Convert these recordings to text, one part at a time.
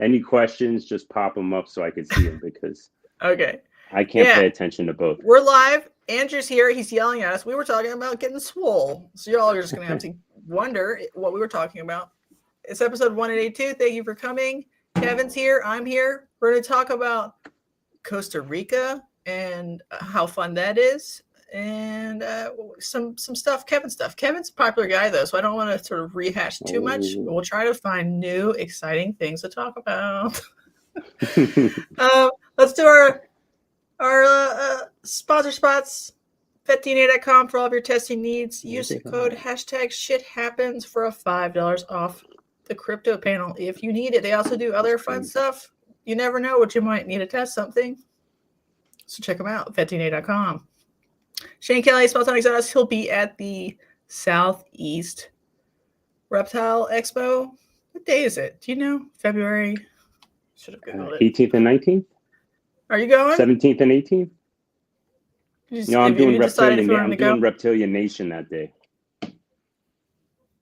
Any questions, just pop them up so I can see them because okay. I can't pay attention to both. We're live. Andrew's here. He's yelling at us. We were talking about getting swole. So y'all are just going to have to wonder what we were talking about. It's episode 182. Thank you for coming. Kevin's here. I'm here. We're going to talk about Costa Rica and how fun that is. And some stuff, Kevin stuff. Kevin's a popular guy, though, so I don't want to sort of rehash too much. But we'll try to find new, exciting things to talk about. Let's do our sponsor spots. VetDNA.com for all of your testing needs. Use the code #SHITHAPPENS for a $5 off the crypto panel if you need it. They also do other fun stuff. You never know what you might need to test something. So check them out, VetDNA.com. Shane Kelley, Smeltonic Exotics. He'll be at the Southeast Reptile Expo. What day is it? Do you know? February? Should have Googled it. 18th and 19th? Are you going? 17th and 18th? No, I'm doing Reptilia Nation that day.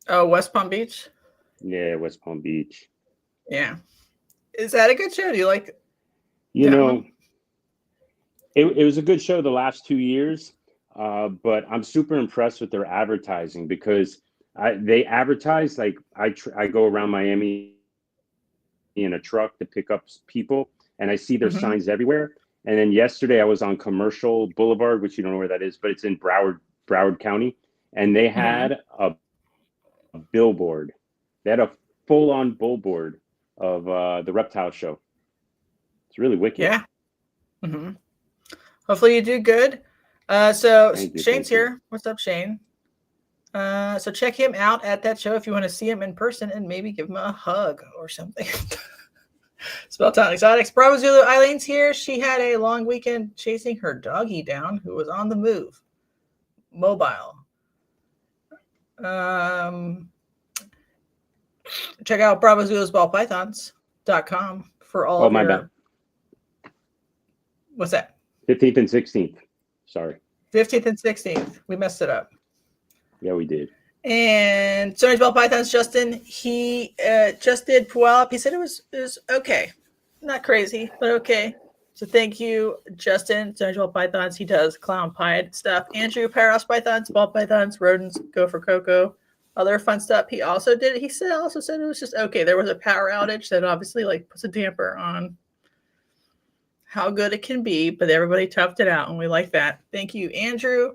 Oh, West Palm Beach? Yeah, West Palm Beach. Yeah. Is that a good show? Do you like it? You know, it was a good show the last 2 years, but I'm super impressed with their advertising because they advertise like I go around Miami in a truck to pick up people, and I see their signs everywhere. And then yesterday I was on Commercial Boulevard, which you don't know where that is, but it's in Broward County, and they had a billboard. They had a full-on billboard of the reptile show. It's really wicked. Yeah. Hopefully you do good. So Shane's here. What's up, Shane? So check him out at that show if you want to see him in person and maybe give him a hug or something. Smeltonic Exotics. Bravo Zulu. Eileen's here. She had a long weekend chasing her doggy down who was on the move. Mobile. Check out Bravo Zulu's ballpythons.com for all of your... bad. What's that? 15th and 16th. Sorry. 15th and 16th. We messed it up. Yeah, we did. And Stoneage Ball Pythons, Justin, he just did Puyallup. He said it was okay. Not crazy, but okay. So thank you, Justin. Stoneage Ball Pythons. He does clown pied stuff. Andrew, Powerhouse Pythons, Ball Pythons, Rodents, Go for Cocoa. Other fun stuff. He also did it. He also said it was just okay. There was a power outage that obviously like puts a damper on how good it can be, but everybody toughed it out, and we like that. Thank you, Andrew.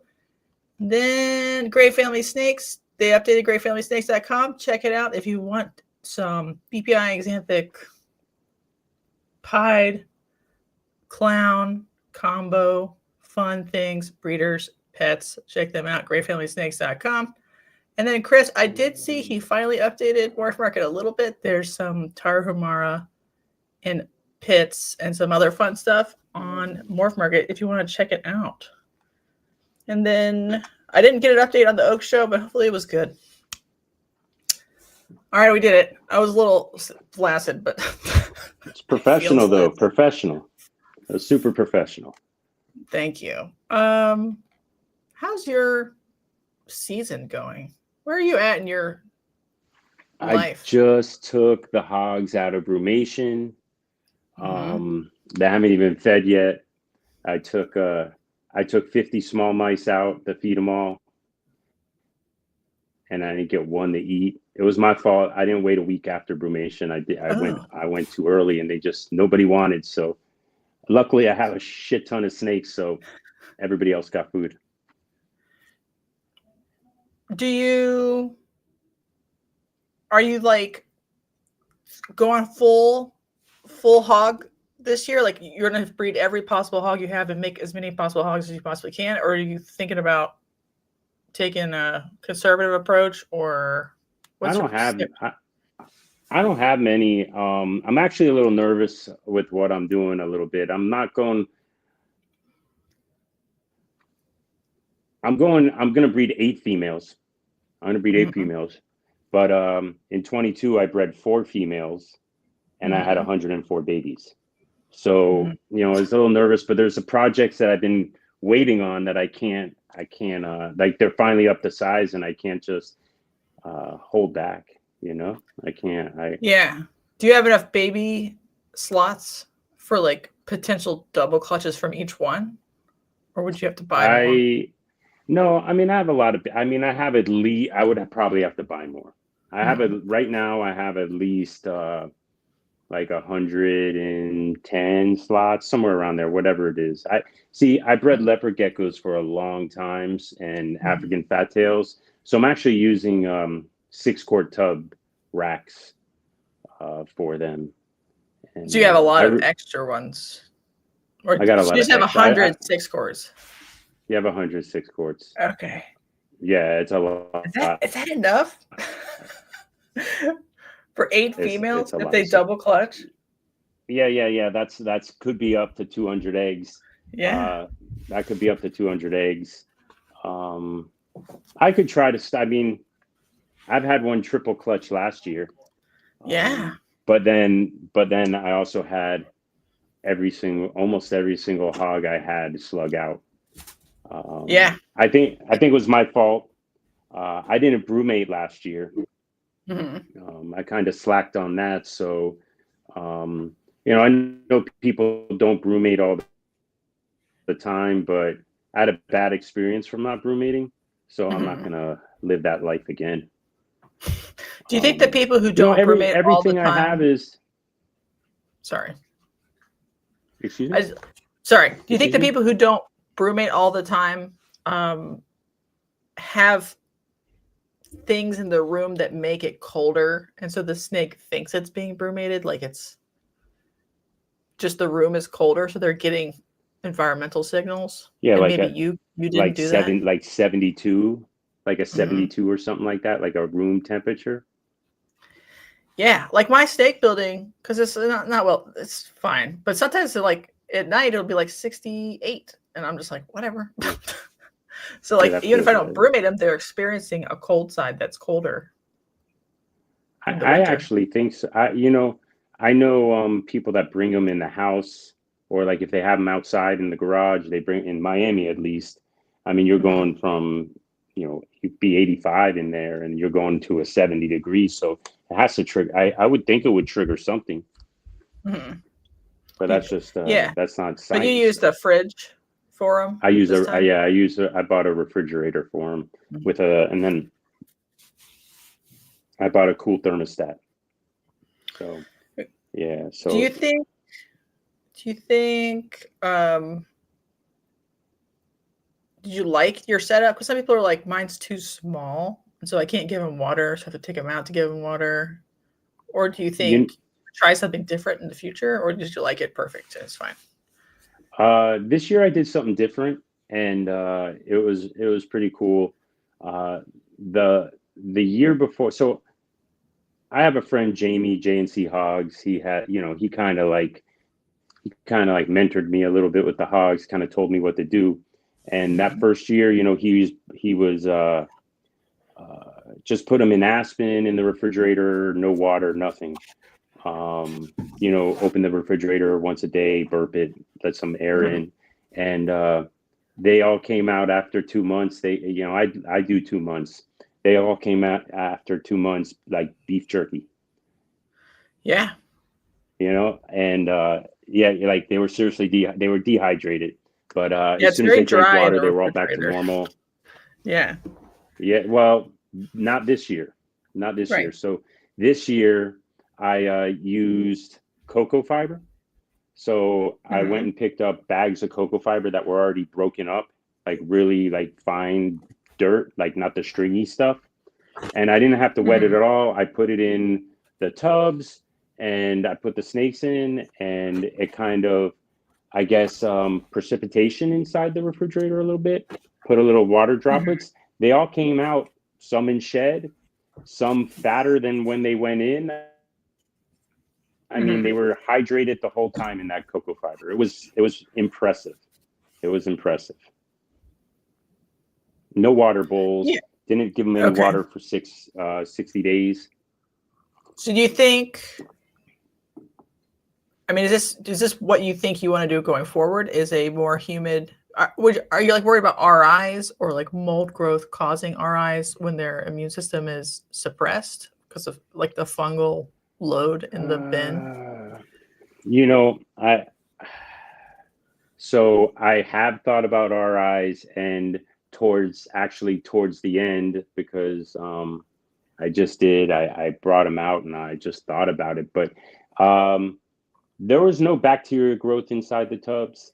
Then Great Family Snakes. They updated greatfamilysnakes.com. Check it out if you want some BPI, Xanthic, pied, clown, combo, fun things, breeders, pets. Check them out, greatfamilysnakes.com. And then Chris, I did see he finally updated Morph Market a little bit. There's some Tarahumara and pits and some other fun stuff on Morph Market if you want to check it out. And then I didn't get an update on the Oak show, but hopefully it was good. All right, we did it. I was a little flaccid, but it's professional though. Professional. It was super professional. Thank you. How's your season going? Where are you at in your life? I just took the hogs out of brumation. They haven't even fed yet. I took 50 small mice out to feed them all, and I didn't get one to eat. It was my fault. I didn't wait a week after brumation. I went too early, and nobody wanted. So luckily, I have a shit ton of snakes, so everybody else got food. Are you like going full hog this year? Like you're going to breed every possible hog you have and make as many possible hogs as you possibly can? Or are you thinking about taking a conservative approach, or I don't have many. I'm actually a little nervous with what I'm doing a little bit. I'm going to breed 8 females. I'm going to breed 8 females. But in 22, I bred 4 females, and I had 104 babies. So, I was a little nervous, but there's some projects that I've been waiting on that I can't, like they're finally up to size, and I can't just hold back, I can't. Yeah. Do you have enough baby slots for like potential double clutches from each one, or would you have to buy more? No, I mean I have a lot of. I mean I have at least. I would probably have to buy more. I have Mhm. right now. I have at least like 110 slots, somewhere around there, whatever it is. I see. I bred leopard geckos for a long times and Mhm. African fat tails. So I'm actually using 6 quart tub racks for them, So and you have a lot of extra ones, or I got a you lot of just have extra. I 106 cores? You have 106 quarts. Okay. Yeah, it's a lot. Is that enough for 8 It's females a if lot they of stuff. double clutch? Yeah. That's could be up to 200 eggs. Yeah. Uh, that could be up to 200 eggs. Um, I could try to. I mean, I've had one triple clutch last year. Yeah. But then I also had almost every single hog I had slug out. Yeah. I think it was my fault. I didn't brumate last year. Mhm. I kind of slacked on that. So, I know people don't brumate all the time, but I had a bad experience from not brumating. So I'm not Mhm. going to live that life again. Do you think the people who don't brumate all the Everything I have time? is, Sorry. excuse me, Sorry. Do you think excuse the me. people who don't brumate all the time have things in the room that make it colder, and so the snake thinks it's being brumated, like it's just the room is colder, so they're getting environmental signals, Yeah, and maybe you didn't do that? like 72, like a Mhm. 72 or something like that, like a room temperature. Yeah, like my steak building, because it's not well, it's fine, but sometimes like at night it'll be like 68, and I'm just like whatever. Yeah, So yeah, like that even if I feels don't right. brumate them, they're experiencing a cold side that's colder in the I winter. actually think so. I know people that bring them in the house, or like if they have them outside in the garage, they bring in Miami at least. I mean, you're Mhm. going from, you'd be 85 in there and you're going to a 70 degrees. So it has to trigger. I would think it would trigger something, Mhm. but You- Yeah, that's not but you science. used the fridge for them this time. I bought a refrigerator for them Mhm. and then I bought a cool thermostat. So yeah, Do so you think? Do you think? Did you like your setup? Because some people are like, mine's too small, and so I can't give them water, so I have to take them out to give them water. Or do you you think try something different in the future, or did you like it perfect? It's fine. This year I did something different, and it was pretty cool. Uh, the year before, so I have a friend Jamie J&C Hogs. He kind of like mentored me a little bit with the hogs, kind of told me what to do. And that Mhm. first year, he was just put him in aspen in the refrigerator, no water, nothing. Open the refrigerator once a day, burp it, let some air Mhm. in, and they all came out after 2 months. I do 2 months. They all came out after 2 months like beef jerky, Yeah, and yeah, like they were seriously they were dehydrated, but yeah. as It's soon as very they drank dry in water, the they were all back to refrigerator. normal. Yeah, Yeah, well, not this year, not this right. year. So this year I used cocoa fiber. So I went Mhm. and picked up bags of cocoa fiber that were already broken up, like really like fine dirt, like not the stringy stuff. And I didn't have to wet it Mhm. at all. I put it in the tubs and I put the snakes in, and it kind of, I guess, precipitation inside the refrigerator a little bit, put a little water Mhm. droplets. They all came out, some in shed, some fatter than when they went in. I mean, they Mhm. were hydrated the whole time in that cocoa fiber. It was impressive. It was impressive. No water bowls. Yeah. Didn't give them any Okay. water for 60 days. So do you think? I mean, is this what you think you want to do going forward? Is a more humid? Are you like worried about RIs or like mold growth causing RIs when their immune system is suppressed because of like the fungal load in the bin? You know, so I have thought about RIs and towards the end, because I just did. I brought them out and I just thought about it, but there was no bacteria growth inside the tubs.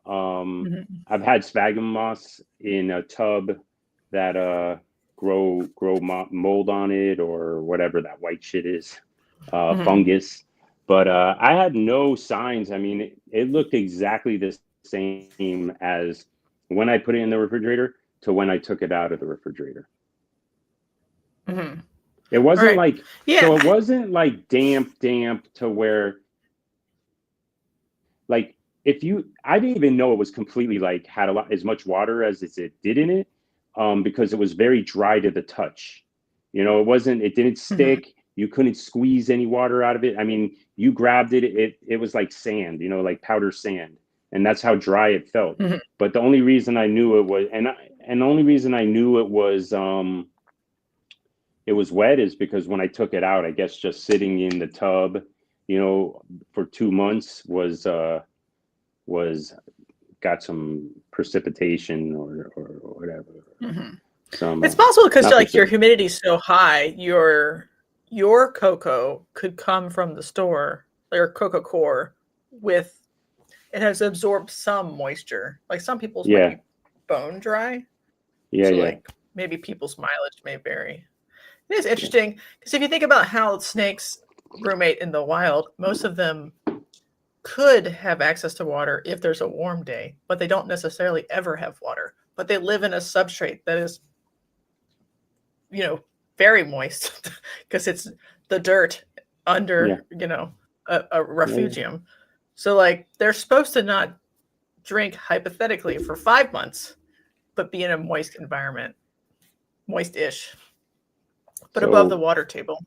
I've had sphagnum moss in a tub that grow mold on it, or whatever that white shit is, fungus. But I had no signs. I mean, it looked exactly the same as when I put it in the refrigerator to when I took it out of the refrigerator. It wasn't like, so it wasn't like damp to where, like, I didn't even know it was completely like had as much water as it did in it, because it was very dry to the touch. You know, it didn't stick. You couldn't squeeze any water out of it. I mean, you grabbed it, it was like sand, you know, like powder sand. And that's how dry it felt. But the only reason I knew it was, and the only reason I knew it was wet is because when I took it out, I guess just sitting in the tub, you know, for 2 months was got some precipitation or whatever. It's possible because like your humidity is so high, your cocoa could come from the store, or cocoa core, with it has absorbed some moisture. Like some people's might be bone dry. Like maybe people's mileage may vary. It is interesting because if you think about how snakes roommate in the wild, most of them could have access to water if there's a warm day, but they don't necessarily ever have water. But they live in a substrate that is, you know, very moist because it's the dirt under, you know, a refugium. So like they're supposed to not drink hypothetically for 5 months, but be in a moist environment, moist-ish, but above the water table.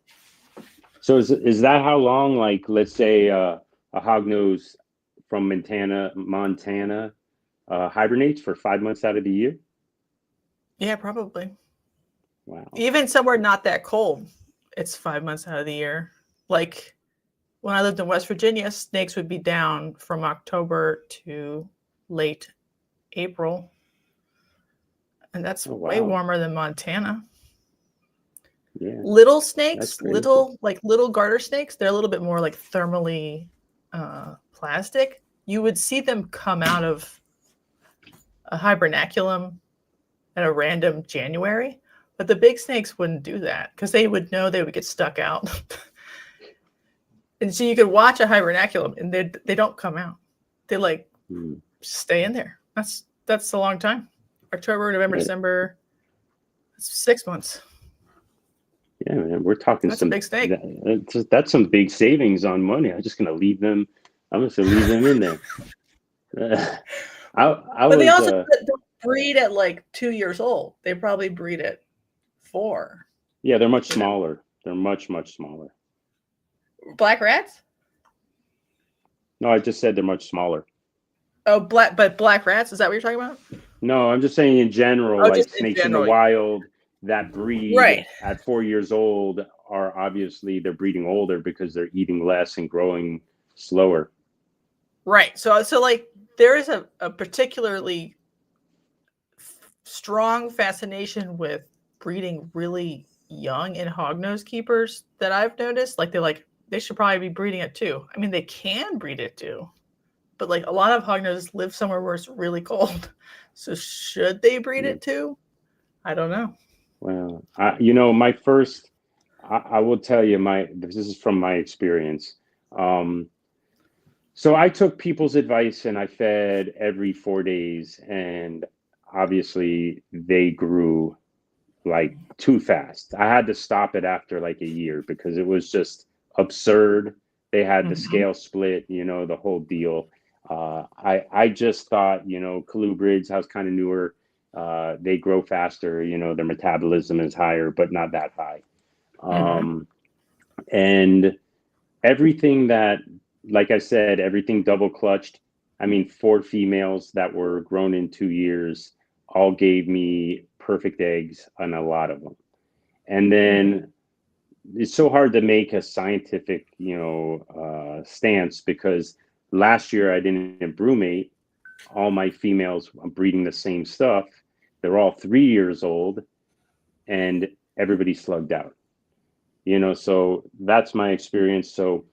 So is that how long, like, let's say a hognose from Montana hibernates for 5 months out of the year? Yeah, probably. Wow. Even somewhere not that cold, it's 5 months out of the year. Like when I lived in West Virginia, snakes would be down from October to late April. And that's way warmer than Montana. Yeah. Little snakes, little garter snakes, they're a little bit more like thermally plastic. You would see them come out of a hibernaculum at a random January, but the big snakes wouldn't do that because they would know they would get stuck out. And so you could watch a hibernaculum and they don't come out. They like stay in there. That's a long time. October, November, December. That's 6 months. Yeah, man, we're talking that's a big snake. That's some big savings on money. I'm just gonna leave them. I'm just gonna leave them in there. But they also don't breed at like 2 years old. They probably breed at 4. Yeah, they're much smaller. They're much smaller. Black rats? No, I just said they're much smaller. Oh, black rats? Is that what you're talking about? No, I'm just saying in general, like snakes in the wild that breed at 4 years old are obviously they're breeding older because they're eating less and growing slower. Right. So like there is a particularly strong fascination with breeding really young in hognose keepers that I've noticed. Like they should probably be breeding at 2. I mean, they can breed at 2, but like a lot of hognoses live somewhere where it's really cold. So should they breed at 2? I don't know. Well, you know, my first, I will tell you this is from my experience. So I took people's advice and I fed every 4 days, and obviously they grew like too fast. I had to stop it after like a year because it was just absurd. They had the scale split, you know, the whole deal. I just thought, you know, colubrids, I was kind of newer. They grow faster, you know, their metabolism is higher, but not that high. And everything that, like I said, everything double clutched. I mean, 4 females that were grown in 2 years all gave me perfect eggs on a lot of them. And then it's so hard to make a scientific, stance, because last year I didn't brumate. All my females, I'm breeding the same stuff. They're all 3 years old, and everybody slugged out. So that's my experience. So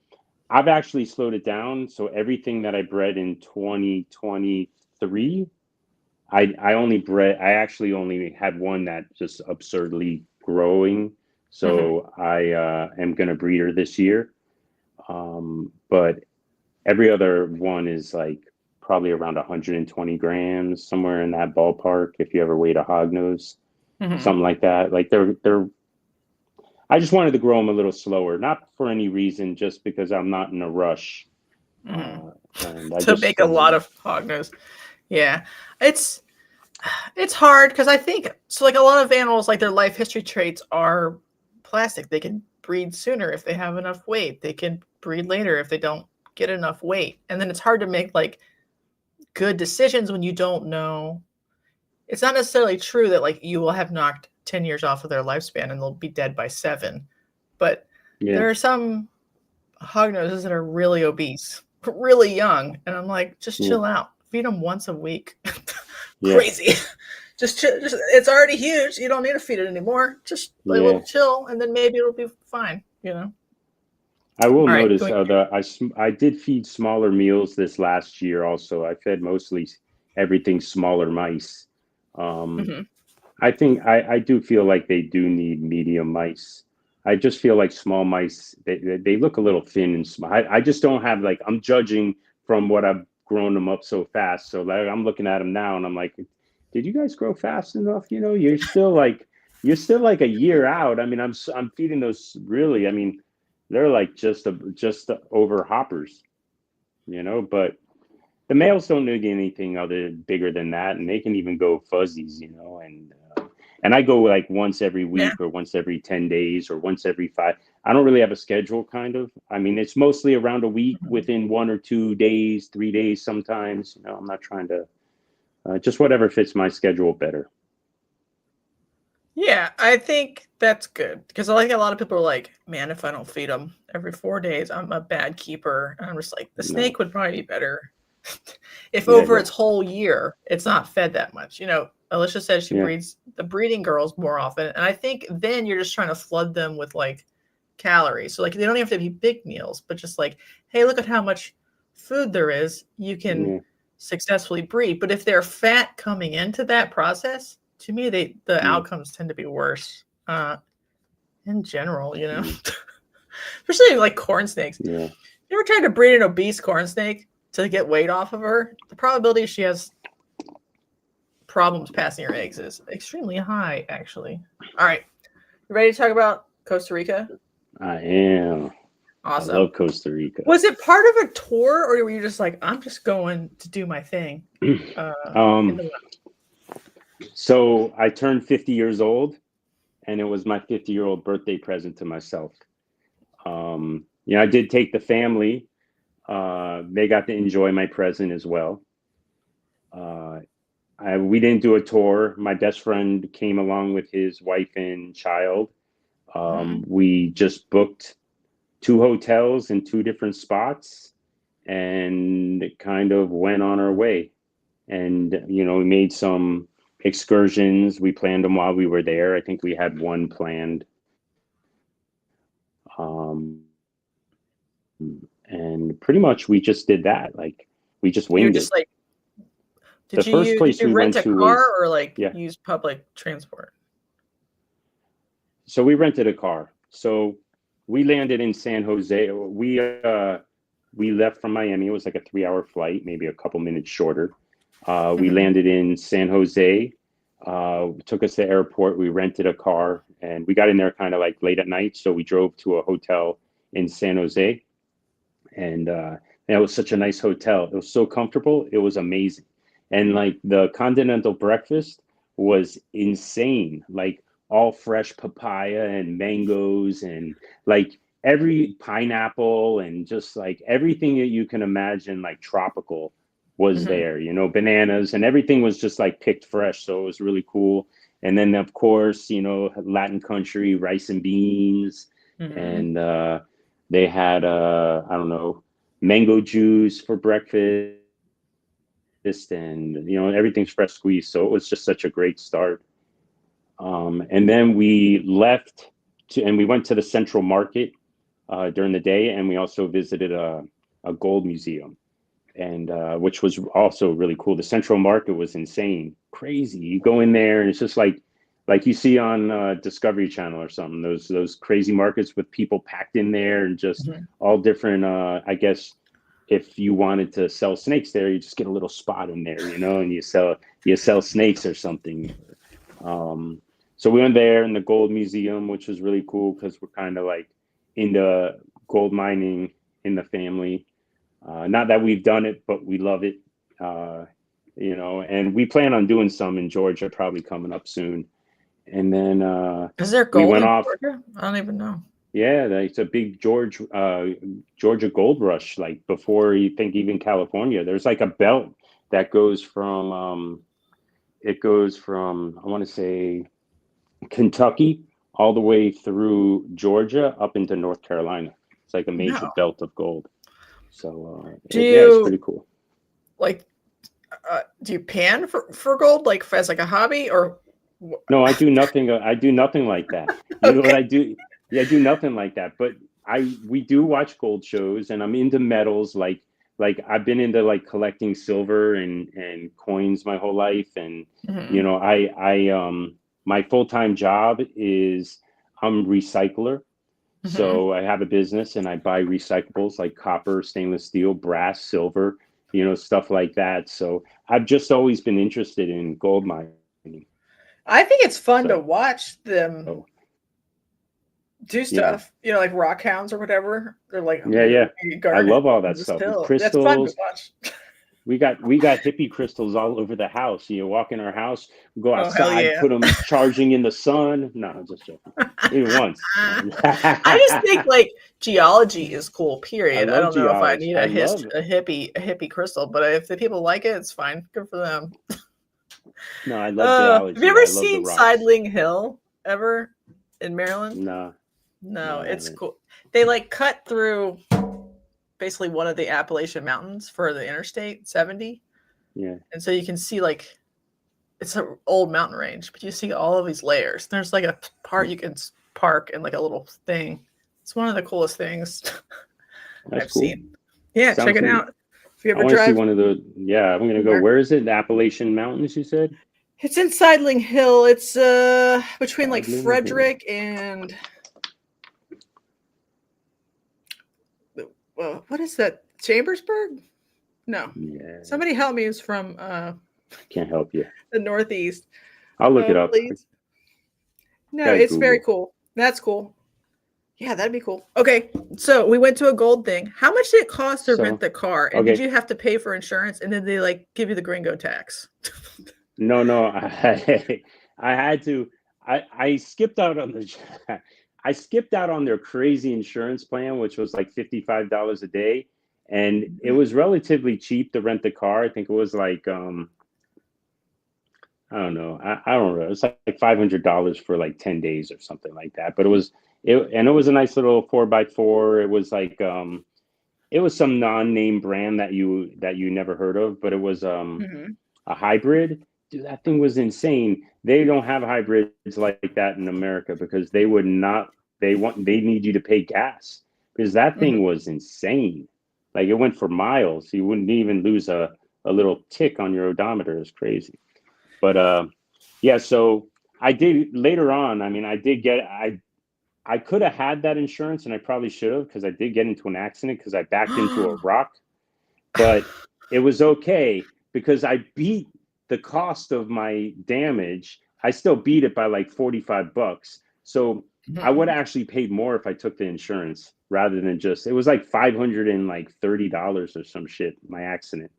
I've actually slowed it down. So everything that I bred in 2023, I actually only had one that just absurdly growing. So I am going to breed her this year. But every other one is like probably around 120 grams, somewhere in that ballpark. If you ever weighed a hognose, something like that. Like I just wanted to grow them a little slower, not for any reason, just because I'm not in a rush. And to make a lot of hognose. Yeah, it's hard because I think so. Like a lot of animals, like their life history traits are plastic. They can breed sooner if they have enough weight. They can breed later if they don't get enough weight. And then it's hard to make like good decisions when you don't know. It's not necessarily true that like you will have knocked 10 years off of their lifespan and they'll be dead by 7. But there are some hognoses that are really obese, really young. And I'm like, just chill out. Feed them once a week. Crazy. Just it's already huge. You don't need to feed it anymore. Just a little chill, and then maybe it'll be fine. I will notice I did feed smaller meals this last year. Also, I fed mostly everything smaller mice. I think I do feel like they do need medium mice. I just feel like small mice, they look a little thin and small. I just don't have, like, I'm judging from what I've grown them up so fast. So like I'm looking at them now and I'm like, did you guys grow fast enough? You're still like a year out. I mean, I'm feeding those, really. I mean, they're like just over hoppers, but the males don't need anything other bigger than that. And they can even go fuzzies, and I go like once every week or once every 10 days or once every 5. I don't really have a schedule, kind of. I mean, it's mostly around a week, within 1 or 2 days, 3 days sometimes. I'm not trying to, just whatever fits my schedule better. Yeah, I think that's good, because I like a lot of people are like, man, if I don't feed them every 4 days, I'm a bad keeper. And I'm just like, the snake would probably be better if over its whole year it's not fed that much. Alicia says she breeds the breeding girls more often, and I think then you're just trying to flood them with like calories. So like they don't have to be big meals, but just like, hey, look at how much food there is. You can successfully breed. But if they're fat coming into that process, to me, the outcomes tend to be worse in general, especially like corn snakes. You ever tried to breed an obese corn snake to get weight off of her? The probability she has problems passing her eggs is extremely high, actually. All right. You ready to talk about Costa Rica? I am. Awesome. I love Costa Rica. Was it part of a tour, or were you just like, I'm just going to do my thing? So I turned 50 years old, and it was my 50-year-old birthday present to myself. I did take the family. They got to enjoy my present as well. We didn't do a tour. My best friend came along with his wife and child. We just booked 2 hotels in 2 different spots and kind of went on our way. And, we made some excursions. We planned them while we were there. I think we had one planned. And pretty much we just did that. Like, we just winged it. Like, did you rent a car or like use public transport? So we rented a car. So we landed in San Jose. We left from Miami. It was like a 3-hour flight, maybe a couple minutes shorter. We landed in San Jose. Took us to the airport. We rented a car, and we got in there kind of like late at night. So we drove to a hotel in San Jose, and it was such a nice hotel. It was so comfortable. It was amazing. And like the continental breakfast was insane. Like all fresh papaya and mangoes and like every pineapple and just like everything that you can imagine, like tropical, was there, bananas, and everything was just like picked fresh. So it was really cool. And then of course, Latin country, rice and beans, and they had I don't know, mango juice for breakfast, and everything's fresh squeezed. So it was just such a great start. And then we left and we went to the Central Market during the day, and we also visited a gold museum, and which was also really cool. The Central Market was insane, crazy. You go in there and it's just like you see on Discovery Channel or something. Those crazy markets with people packed in there, and just all different. I guess if you wanted to sell snakes there, you just get a little spot in there, and you sell snakes or something. So we went there in the gold museum, which was really cool because we're kind of like into gold mining in the family. Not that we've done it, but we love it. And we plan on doing some in Georgia, probably coming up soon. And then is there gold in Georgia? I don't even know. Yeah, it's a big Georgia gold rush, like before you think even California. There's like a belt that goes from I want to say Kentucky all the way through Georgia up into North Carolina. It's like a major belt of gold. So it's pretty cool. Like, do you pan for gold, like as like a hobby, or? No, I do nothing. I do nothing like that. You know what I do? Yeah, I do nothing like that. But we do watch gold shows, and I'm into metals. Like I've been into like collecting silver and coins my whole life, and I my full-time job is I'm a recycler. So I have a business and I buy recyclables like copper, stainless steel, brass, silver, stuff like that. So I've just always been interested in gold mining. I think it's fun to watch them do stuff, like rock hounds or whatever. They're like, I love all that stuff. Crystals. That's fun to watch. We got hippie crystals all over the house. You walk in our house, we go outside, put them charging in the sun. No, I'm just joking. Even once. I just think like geology is cool. Period. I don't know if I need a hippie crystal, but if the people like it, it's fine. Good for them. No, I love geology. Have you ever seen Sidling Hill ever in Maryland? No, it's cool. They like cut through basically one of the Appalachian Mountains for the Interstate 70. Yeah. And so you can see like it's an old mountain range, but you see all of these layers. There's like a part you can park in like a little thing. It's one of the coolest things I've seen. Yeah, check it out. If you ever drive, see one of the. Yeah, I'm gonna go. Where is it? The Appalachian Mountains, you said? It's in Sidling Hill. It's between like Frederick and what is that? Chambersburg? No. Yeah. Somebody help me who's from can't help you. The Northeast. I'll look it up. Please. No, it's Google. Very cool. That's cool. Yeah, that'd be cool. Okay, so we went to a gold thing. How much did it cost to rent the car? And did you have to pay for insurance? And then they like give you the gringo tax? No. I had to. I skipped out on the. I skipped out on their crazy insurance plan, which was like $55 a day, and it was relatively cheap to rent the car. I think it was like I don't know. I don't know. It's like $500 for like 10 days or something like that. But it was a nice little 4x4. It was like it was some non-name brand that you never heard of, but it was a hybrid. Dude, that thing was insane. They don't have hybrids like that in America because they would not. They need you to pay gas because that thing was insane. Like it went for miles. You wouldn't even lose a little tick on your odometer. It's crazy. But so I did later on. I mean, I did get I could have had that insurance, and I probably should have because I did get into an accident because I backed into a rock. But it was okay because I beat the cost of my damage. I still beat it by like $45. So I would have actually paid more if I took the insurance rather than just. It was like $530 or some shit. My accident.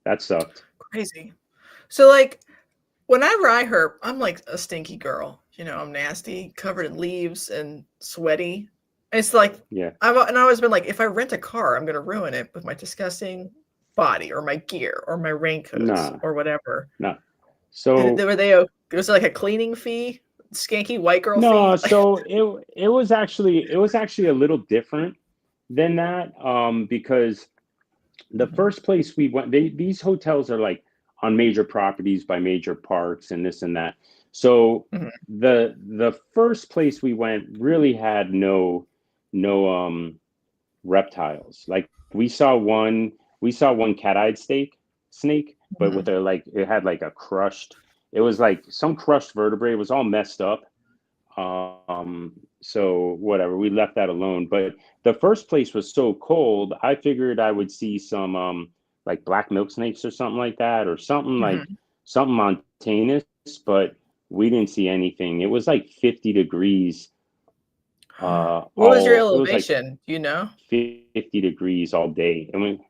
That sucked. Crazy. So like, whenever I herp, I'm like a stinky girl. I'm nasty, covered in leaves and sweaty. It's like, I've always been like, if I rent a car, I'm gonna ruin it with my disgusting body or my gear or my raincoats or whatever. No. So was it like a cleaning fee? skanky white girl No, feet? so it was actually a little different than that, because the first place we went, these hotels are like on major properties by major parks and this and that. So Mhm. the first place we went really had no reptiles. Like we saw one cat-eyed snake, but with a like it had like a crushed, it was like some crushed vertebrae. It was all messed up. So whatever, we left that alone. But the first place was so cold, I figured I would see some like black milk snakes or something like that, or something like Mhm. something montanus, but we didn't see anything. It was like 50 degrees. What was your All it was like elevation? Do you know? 50 degrees all day. I mean,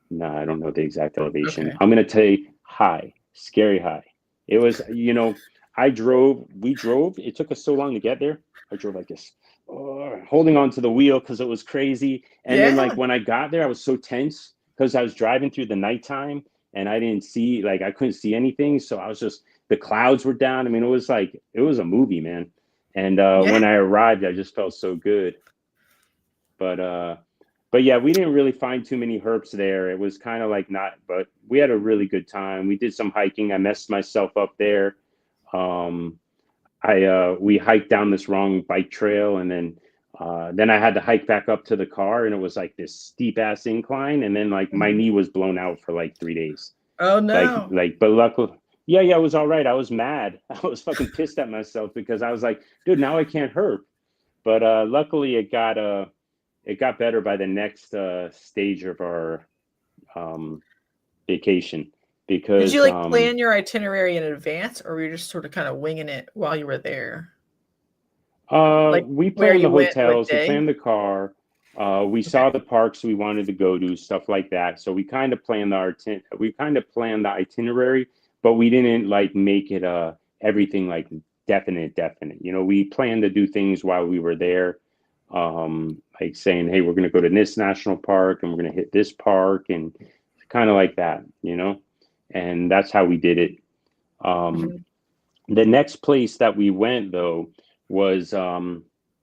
no, I don't know the exact elevation. Okay. I'm gonna tell you high, scary high. It was, we drove. It took us so long to get there. I drove like this, holding on to the wheel because it was crazy. And then Yeah. like when I got there, I was so tense because I was driving through the nighttime and I didn't see, like I couldn't see anything. So I was just, the clouds were down. I mean, it was a movie, man. And Yeah. when I arrived, I just felt so good. But but yeah, we didn't really find too many herps there. It was kind of like not, but we had a really good time. We did some hiking. I messed myself up there. Um, we hiked down this wrong bike trail, and then I had to hike back up to the car, and it was like this steep ass incline, and then like my Mhm. knee was blown out for like 3 days. Oh no. But luckily, yeah, it was all right. I was mad. I was fucking pissed at myself because I was like, dude, now I can't herp. But luckily, it got better by the next stage of our um, vacation Did you because like plan your itinerary in advance, or were you just sort of kind of winging it while you were there? Like we where planned the you went, what hotels, we day? planned the car, we Okay. saw the parks we wanted to go to, stuff like that. So we kind of planned the itinerary, but we didn't like make it everything like definite. We planned to do things while we were there, like saying, hey, we're going to go to this national park and we're going to hit this park and kind of like that. And that's how we did it. Um, Mhm. the next place that we went though was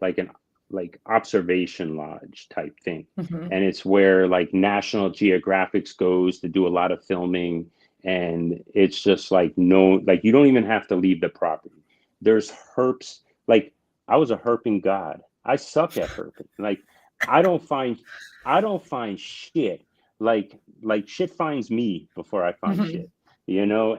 like an like observation lodge type thing, Mhm. and it's where like National Geographic goes to do a lot of filming, and it's just like no, like you don't even have to leave the property. There's herps. Like I was a herping god. I suck at herping. Like I don't find I don't find shit. Like shit finds me before I find Mhm. shit.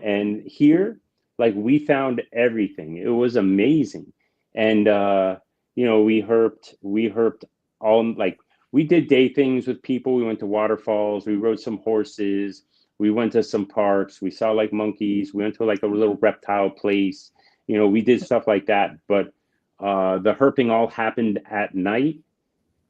And here, like we found everything. It was amazing. And we herped all, like we did day things with people. We went to waterfalls, we rode some horses, we went to some parks, we saw like monkeys, we went to like a little reptile place. We did stuff like that. But the herping all happened at night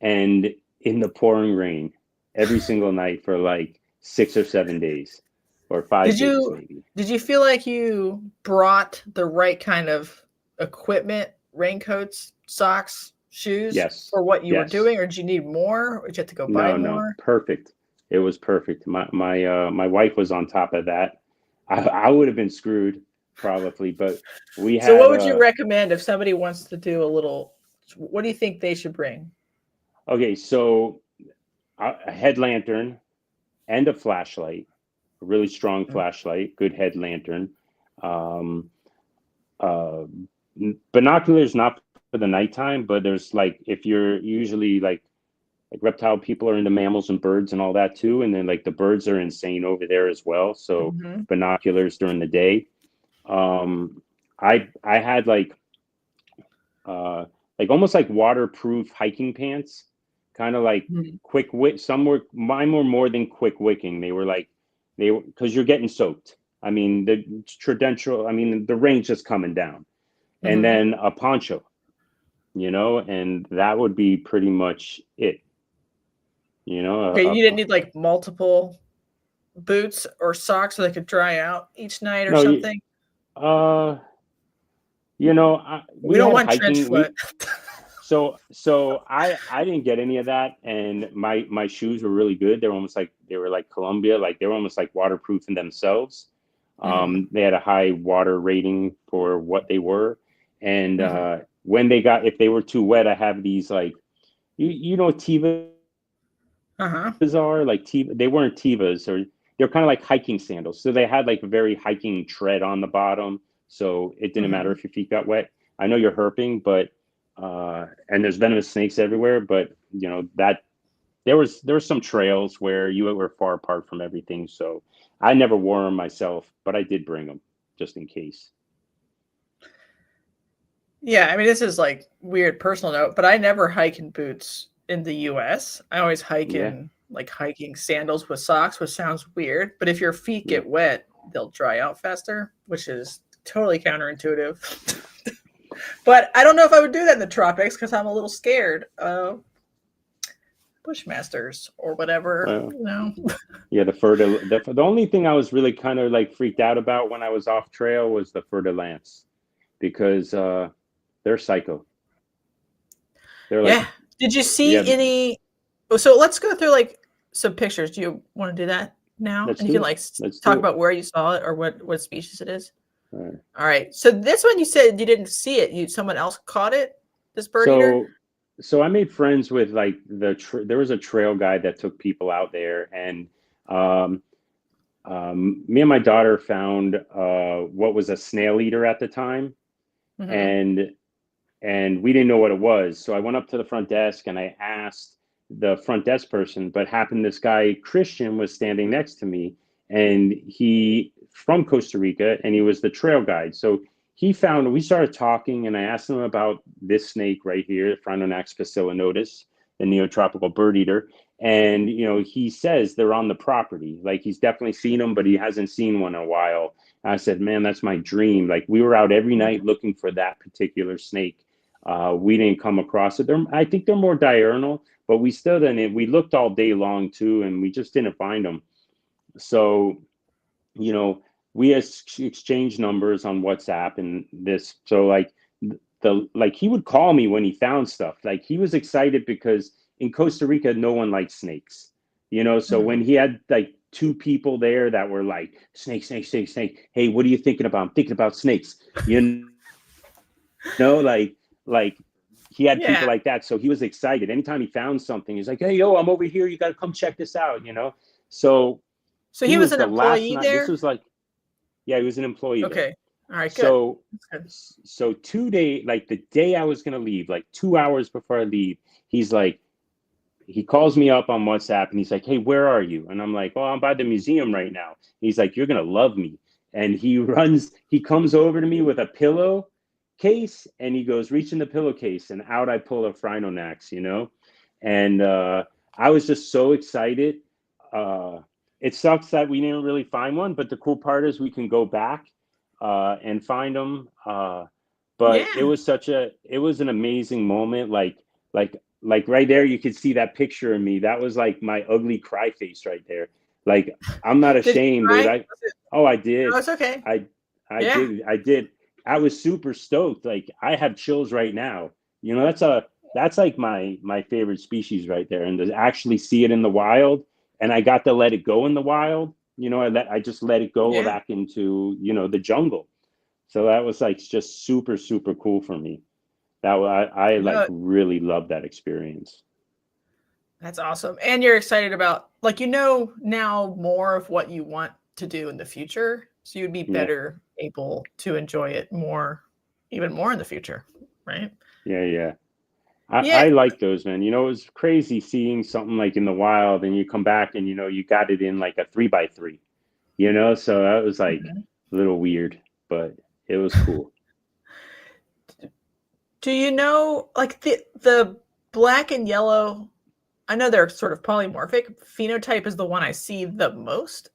and in the pouring rain every single night for like 6 or 7 days or five Did days you maybe. did you feel like you brought the right kind of equipment, raincoats, socks, shoes Yes. for what you were Yes. doing, or did you need more, or did you have to go buy No. more? Perfect. It was perfect. My wife was on top of that. I would have been screwed probably, but we So what had would you recommend if somebody wants to do a little, what do you think they should bring? okay, so a head lantern and a flashlight, a really strong Mm. flashlight, good head lantern. Um, uh, Binoculars not for the nighttime, but there's like if you're usually like reptile people are into mammals and birds and all that too, and then like the birds are insane over there as well. So Mhm. binoculars during the day. Um, I had uh like almost like waterproof hiking pants, kind of like Mhm. quick wick. Some were mine were more than quick wicking. They were because you're getting soaked. I mean the traditional. I mean the rain's just coming down, and Mhm. then a poncho, and that would be pretty much it. Okay, you didn't need like multiple boots or socks so they could dry out each night or no, something. uh, We we don't had want trench hiking. foot. So I didn't get any of that, and my shoes were really good. They were like Columbia, like they were almost like waterproof in themselves. Mhm. They had a high water rating for what they were, And if they were too wet, I have these like, you know what Tivas are? Like they weren't Tivas, or they're kind of like hiking sandals. So they had like a very hiking tread on the bottom. So it didn't matter if your feet got wet. I know you're herping, but and there's venomous snakes everywhere, but you know that there was some trails where you were far apart from everything. So I never wore them myself, but I did bring them just in case. Yeah, I mean, this is like weird personal note, but I never hike in boots in the US. I always hike in like hiking sandals with socks, which sounds weird, but if your feet get wet, they'll dry out faster, which is totally counterintuitive. But I don't know if I would do that in the tropics because I'm a little scared of bushmasters or whatever. Well, you know. Yeah, the only thing I was really kind of like freaked out about when I was off trail was the fer-de-lance, because they're psycho. They're like, Did you see any? So let's go through like some pictures. Do you want to do that now? And you can like talk about where you saw it or what species it is. All right. So this one, you said you didn't see it. Someone else caught it. This bird eater. So I made friends with like there was a trail guide that took people out there, and me and my daughter found what was a snail eater at the time, and we didn't know what it was. So I went up to the front desk and I asked the front desk person, but this guy Christian was standing next to me, and he from Costa Rica, and he was the trail guide. So we started talking, and I asked him about this snake right here, Phrynonax fascinotus, the neotropical bird eater. And, you know, he says they're on the property. Like, he's definitely seen them, but he hasn't seen one in a while. And I said, man, that's my dream. Like, we were out every night looking for that particular snake. We didn't come across it. I think they're more diurnal, but we still didn't. We looked all day long too, and we just didn't find them. So, you know, we exchanged numbers on WhatsApp and this. So like he would call me when he found stuff. Like, he was excited because in Costa Rica, no one likes snakes, you know? So when he had like 2 people there that were like, snake. Hey, what are you thinking about? I'm thinking about snakes, you know, like he had people like that. So he was excited. Anytime he found something, he's like, hey, yo, I'm over here. You got to come check this out, you know? So he was an employee there? This was like, yeah, he was an employee. Okay. There. All right, good. So 2 days, like the day I was going to leave, like 2 hours before I leave, he's like, he calls me up on WhatsApp and he's like, hey, where are you? And I'm like, oh, I'm by the museum right now. He's like, you're going to love me. And he comes over to me with a pillow case, and he goes, reach in the pillowcase, and out I pull a Phrynonax, you know? And I was just so excited. It sucks that we didn't really find one, but the cool part is we can go back and find them. But it was an amazing moment. Like right there, you could see that picture of me. That was like my ugly cry face right there. Like, I'm not ashamed, dude. I did. Oh, it's okay. I did. I was super stoked. Like, I have chills right now. You know, that's like my favorite species right there. And to actually see it in the wild, and I got to let it go in the wild. You know, I just let it go back into, you know, the jungle. So that was like just super, super cool for me. I like really loved that experience. That's awesome. And you're excited about, like, you know, now more of what you want to do in the future. So you'd be better able to enjoy it even more in the future. Right. Yeah. I like those, man. You know, it was crazy seeing something like in the wild, and you come back and, you know, you got it in like a 3x3, you know? So that was like a little weird, but it was cool. Do you know, like the black and yellow, I know they're sort of polymorphic. Phenotype is the one I see the most.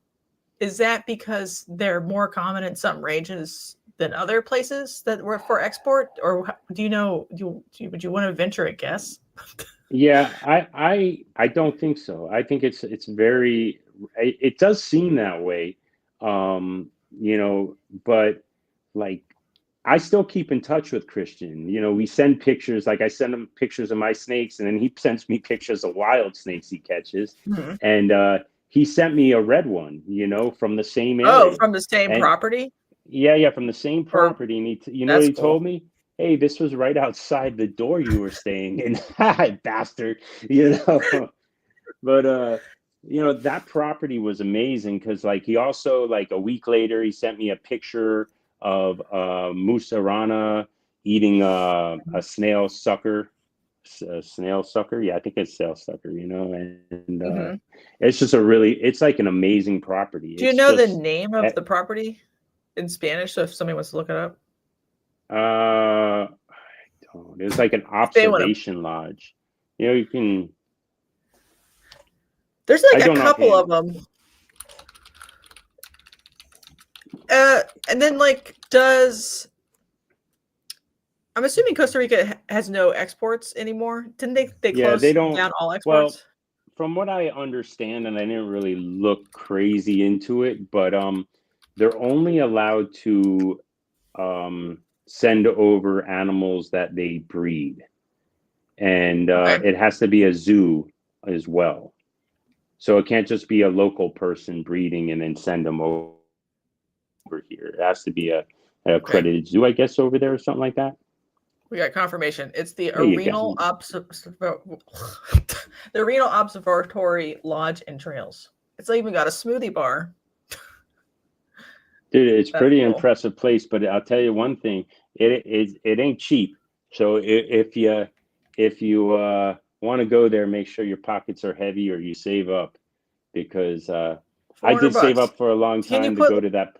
Is that because they're more common in some ranges than other places that were for export? Or do you know, would you want to venture a guess? Yeah, I don't think so. I think it does seem that way, you know, but like, I still keep in touch with Christian. You know, we send pictures. Like, I send him pictures of my snakes, and then he sends me pictures of wild snakes he catches. And he sent me a red one, you know, from the same area. Oh, from the same property? Yeah, from the same property. And he told me? hey, this was right outside the door you were staying in. Bastard, you know. But you know, that property was amazing because like he also like a week later he sent me a picture of Musarana eating a snail sucker. A snail sucker, yeah, I think it's snail sucker, you know, and Mm-hmm. it's just a really, it's like an amazing property. Do you It's know the just name of the property in Spanish? So if somebody wants to look it up, I don't. It's like an observation lodge. You know, you can. There's like a couple of them. And then like I'm assuming Costa Rica has no exports anymore. Didn't they close down all exports? Well, from what I understand, and I didn't really look crazy into it, but they're only allowed to send over animals that they breed, and it has to be a zoo as well. So it can't just be a local person breeding and then send them over here. It has to be a accredited zoo, I guess, over there or something like that. We got confirmation. It's the Renal the Renal Observatory Lodge and Trails. It's even got a smoothie bar. Dude, it's pretty impressive place, but I'll tell you one thing: it ain't cheap. So if you want to go there, make sure your pockets are heavy or you save up, because I did save up for a long time to go to that.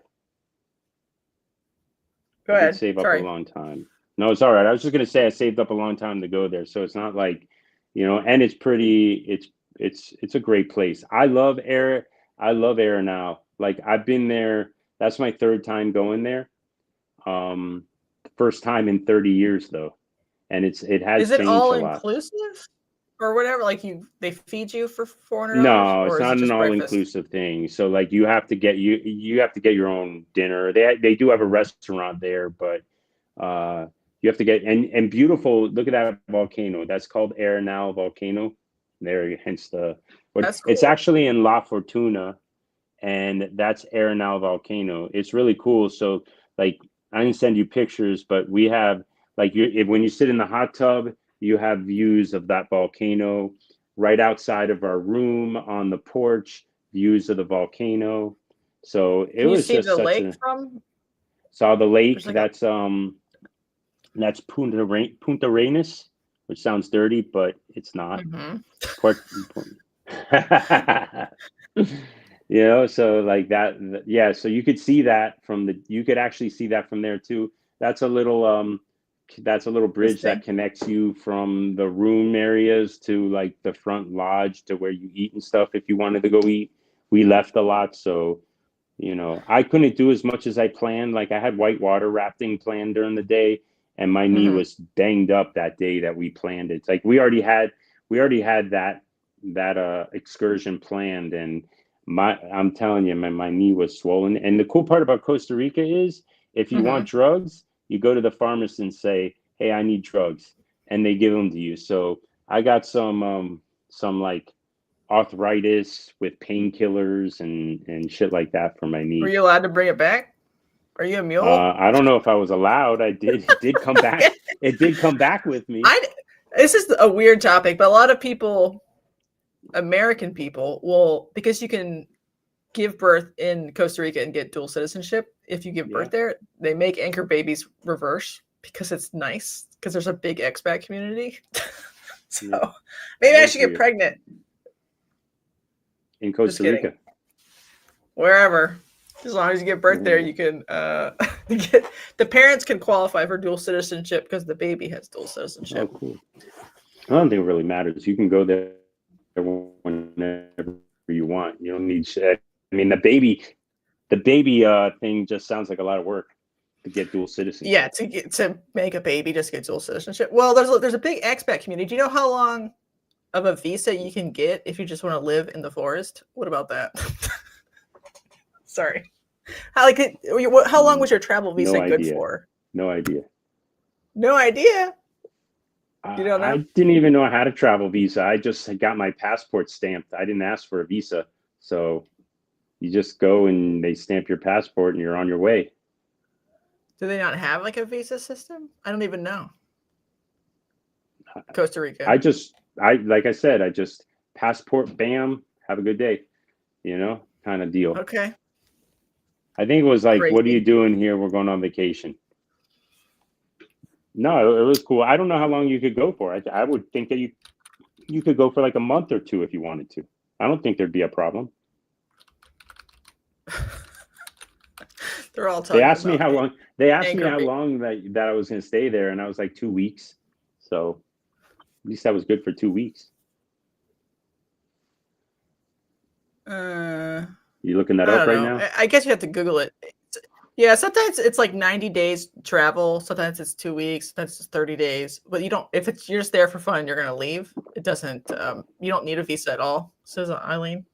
Go ahead. Save up a long time. No, it's all right. I was just gonna say I saved up a long time to go there, so it's not like, you know, and it's pretty. It's a great place. I love Hare. I love Hare now. Like I've been there. That's my third time going there. First time in 30 years though, and it has changed a lot. Is it all inclusive or whatever? Like they feed you for $400? No, it's not an all-inclusive thing. So like you have to get your own dinner. They do have a restaurant there, but you have to get and beautiful. Look at that volcano. That's called Arenal volcano. There, hence the. But cool. It's actually in La Fortuna, and that's Arenal volcano. It's really cool. So like I didn't send you pictures, but we have like when you sit in the hot tub, you have views of that volcano right outside of our room on the porch. Views of the volcano. So it was just such a. Saw the lake. That's Punta Arenas, which sounds dirty, but it's not. You know, so like that, yeah. So you could see that you could actually see that from there too. That's a little bridge that connects you from the room areas to like the front lodge to where you eat and stuff. If you wanted to go eat, we left a lot, so. You know, I couldn't do as much as I planned. Like I had whitewater rafting planned during the day, and my knee was banged up that day that we planned it. It's like we already had that excursion planned, and I'm telling you, my knee was swollen. And the cool part about Costa Rica is if you want drugs, you go to the pharmacist and say, "Hey, I need drugs," and they give them to you. So I got some like arthritis with painkillers and shit like that for my knee. Were you allowed to bring it back? Are you a mule? I don't know if I was allowed. It did come back. It did come back with me. This is a weird topic, but a lot of people, American people, will, because you can give birth in Costa Rica and get dual citizenship. If you give birth there, they make anchor babies reverse because it's nice, because there's a big expat community. So maybe I should get pregnant. In Costa Rica, wherever, as long as you give birth there, you can the parents can qualify for dual citizenship because the baby has dual citizenship. Oh, cool. I don't think it really matters. You can go there whenever you want. You don't need shit. I mean, the baby thing just sounds like a lot of work to get dual citizenship. Yeah, to make a baby just get dual citizenship. Well, there's a big expat community. Do you know how long of a visa you can get if you just want to live in the forest? What about that? Sorry. How long was your travel visa good for? No idea. No idea? You don't know? I didn't even know I had a travel visa. I just got my passport stamped. I didn't ask for a visa. So you just go and they stamp your passport and you're on your way. Do they not have like a visa system? I don't even know. Costa Rica. I like I said, I just passport, bam, have a good day, kind of deal. Okay. I think it was like, Crazy. what are you doing here? We're going on vacation. No, it was cool. I don't know how long you could go for. I would think that you could go for like a month or two if you wanted to. I don't think there'd be a problem. They're all talking. They asked me how long. They asked me Anchor how me. long that I was going to stay there, and I was like 2 weeks. So at least that was good for 2 weeks. You looking that up right now? I guess you have to Google it. Yeah, sometimes it's like 90 days travel. Sometimes it's 2 weeks. Sometimes it's 30 days. But you don't. If you're just there for fun, you're gonna leave. It doesn't. You don't need a visa at all. Says Eileen.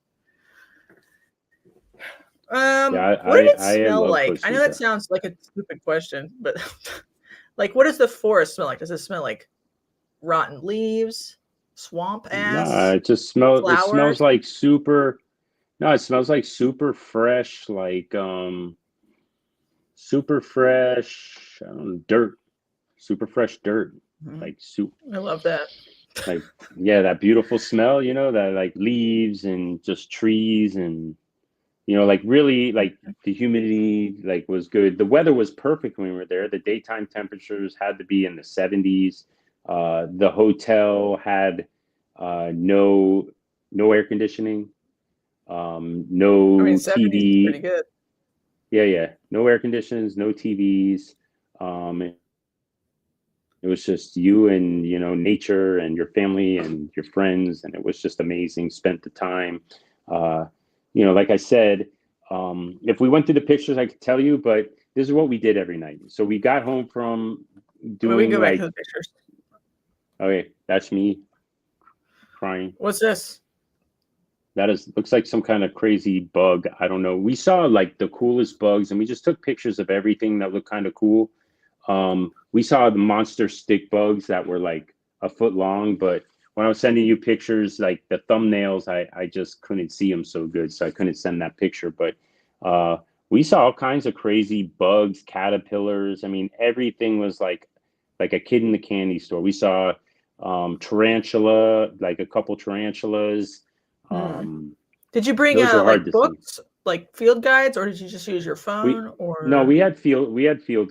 Yeah, what did it smell like? I know that sounds like a stupid question, but like, what does the forest smell like? Does it smell like rotten leaves, swamp ass? No, it just smells. Flowers? It smells like super. No, it smells like super fresh, like super fresh dirt, super fresh dirt, like soup. I love that. Like, yeah, that beautiful smell, that like leaves and just trees and. Like really, like the humidity, like was good. The weather was perfect when we were there. The daytime temperatures had to be in the 70s. The hotel had no air conditioning, no TV. Pretty good. Yeah, no air conditions, no TVs. It was just you and nature and your family and your friends, and it was just amazing. Spent the time. Like I said, if we went through the pictures, I could tell you, but this is what we did every night. So we got home from doing we can go back to the pictures. Okay, that's me crying. What's this? That looks like some kind of crazy bug. I don't know. We saw like the coolest bugs, and we just took pictures of everything that looked kind of cool. We saw the monster stick bugs that were like a foot long, but when I was sending you pictures, like the thumbnails, I just couldn't see them so good, so I couldn't send that picture. But we saw all kinds of crazy bugs, caterpillars. I mean, everything was like a kid in the candy store. We saw tarantula, like a couple tarantulas. Did you bring like books, like field guides, or did you just use your phone? No, we had field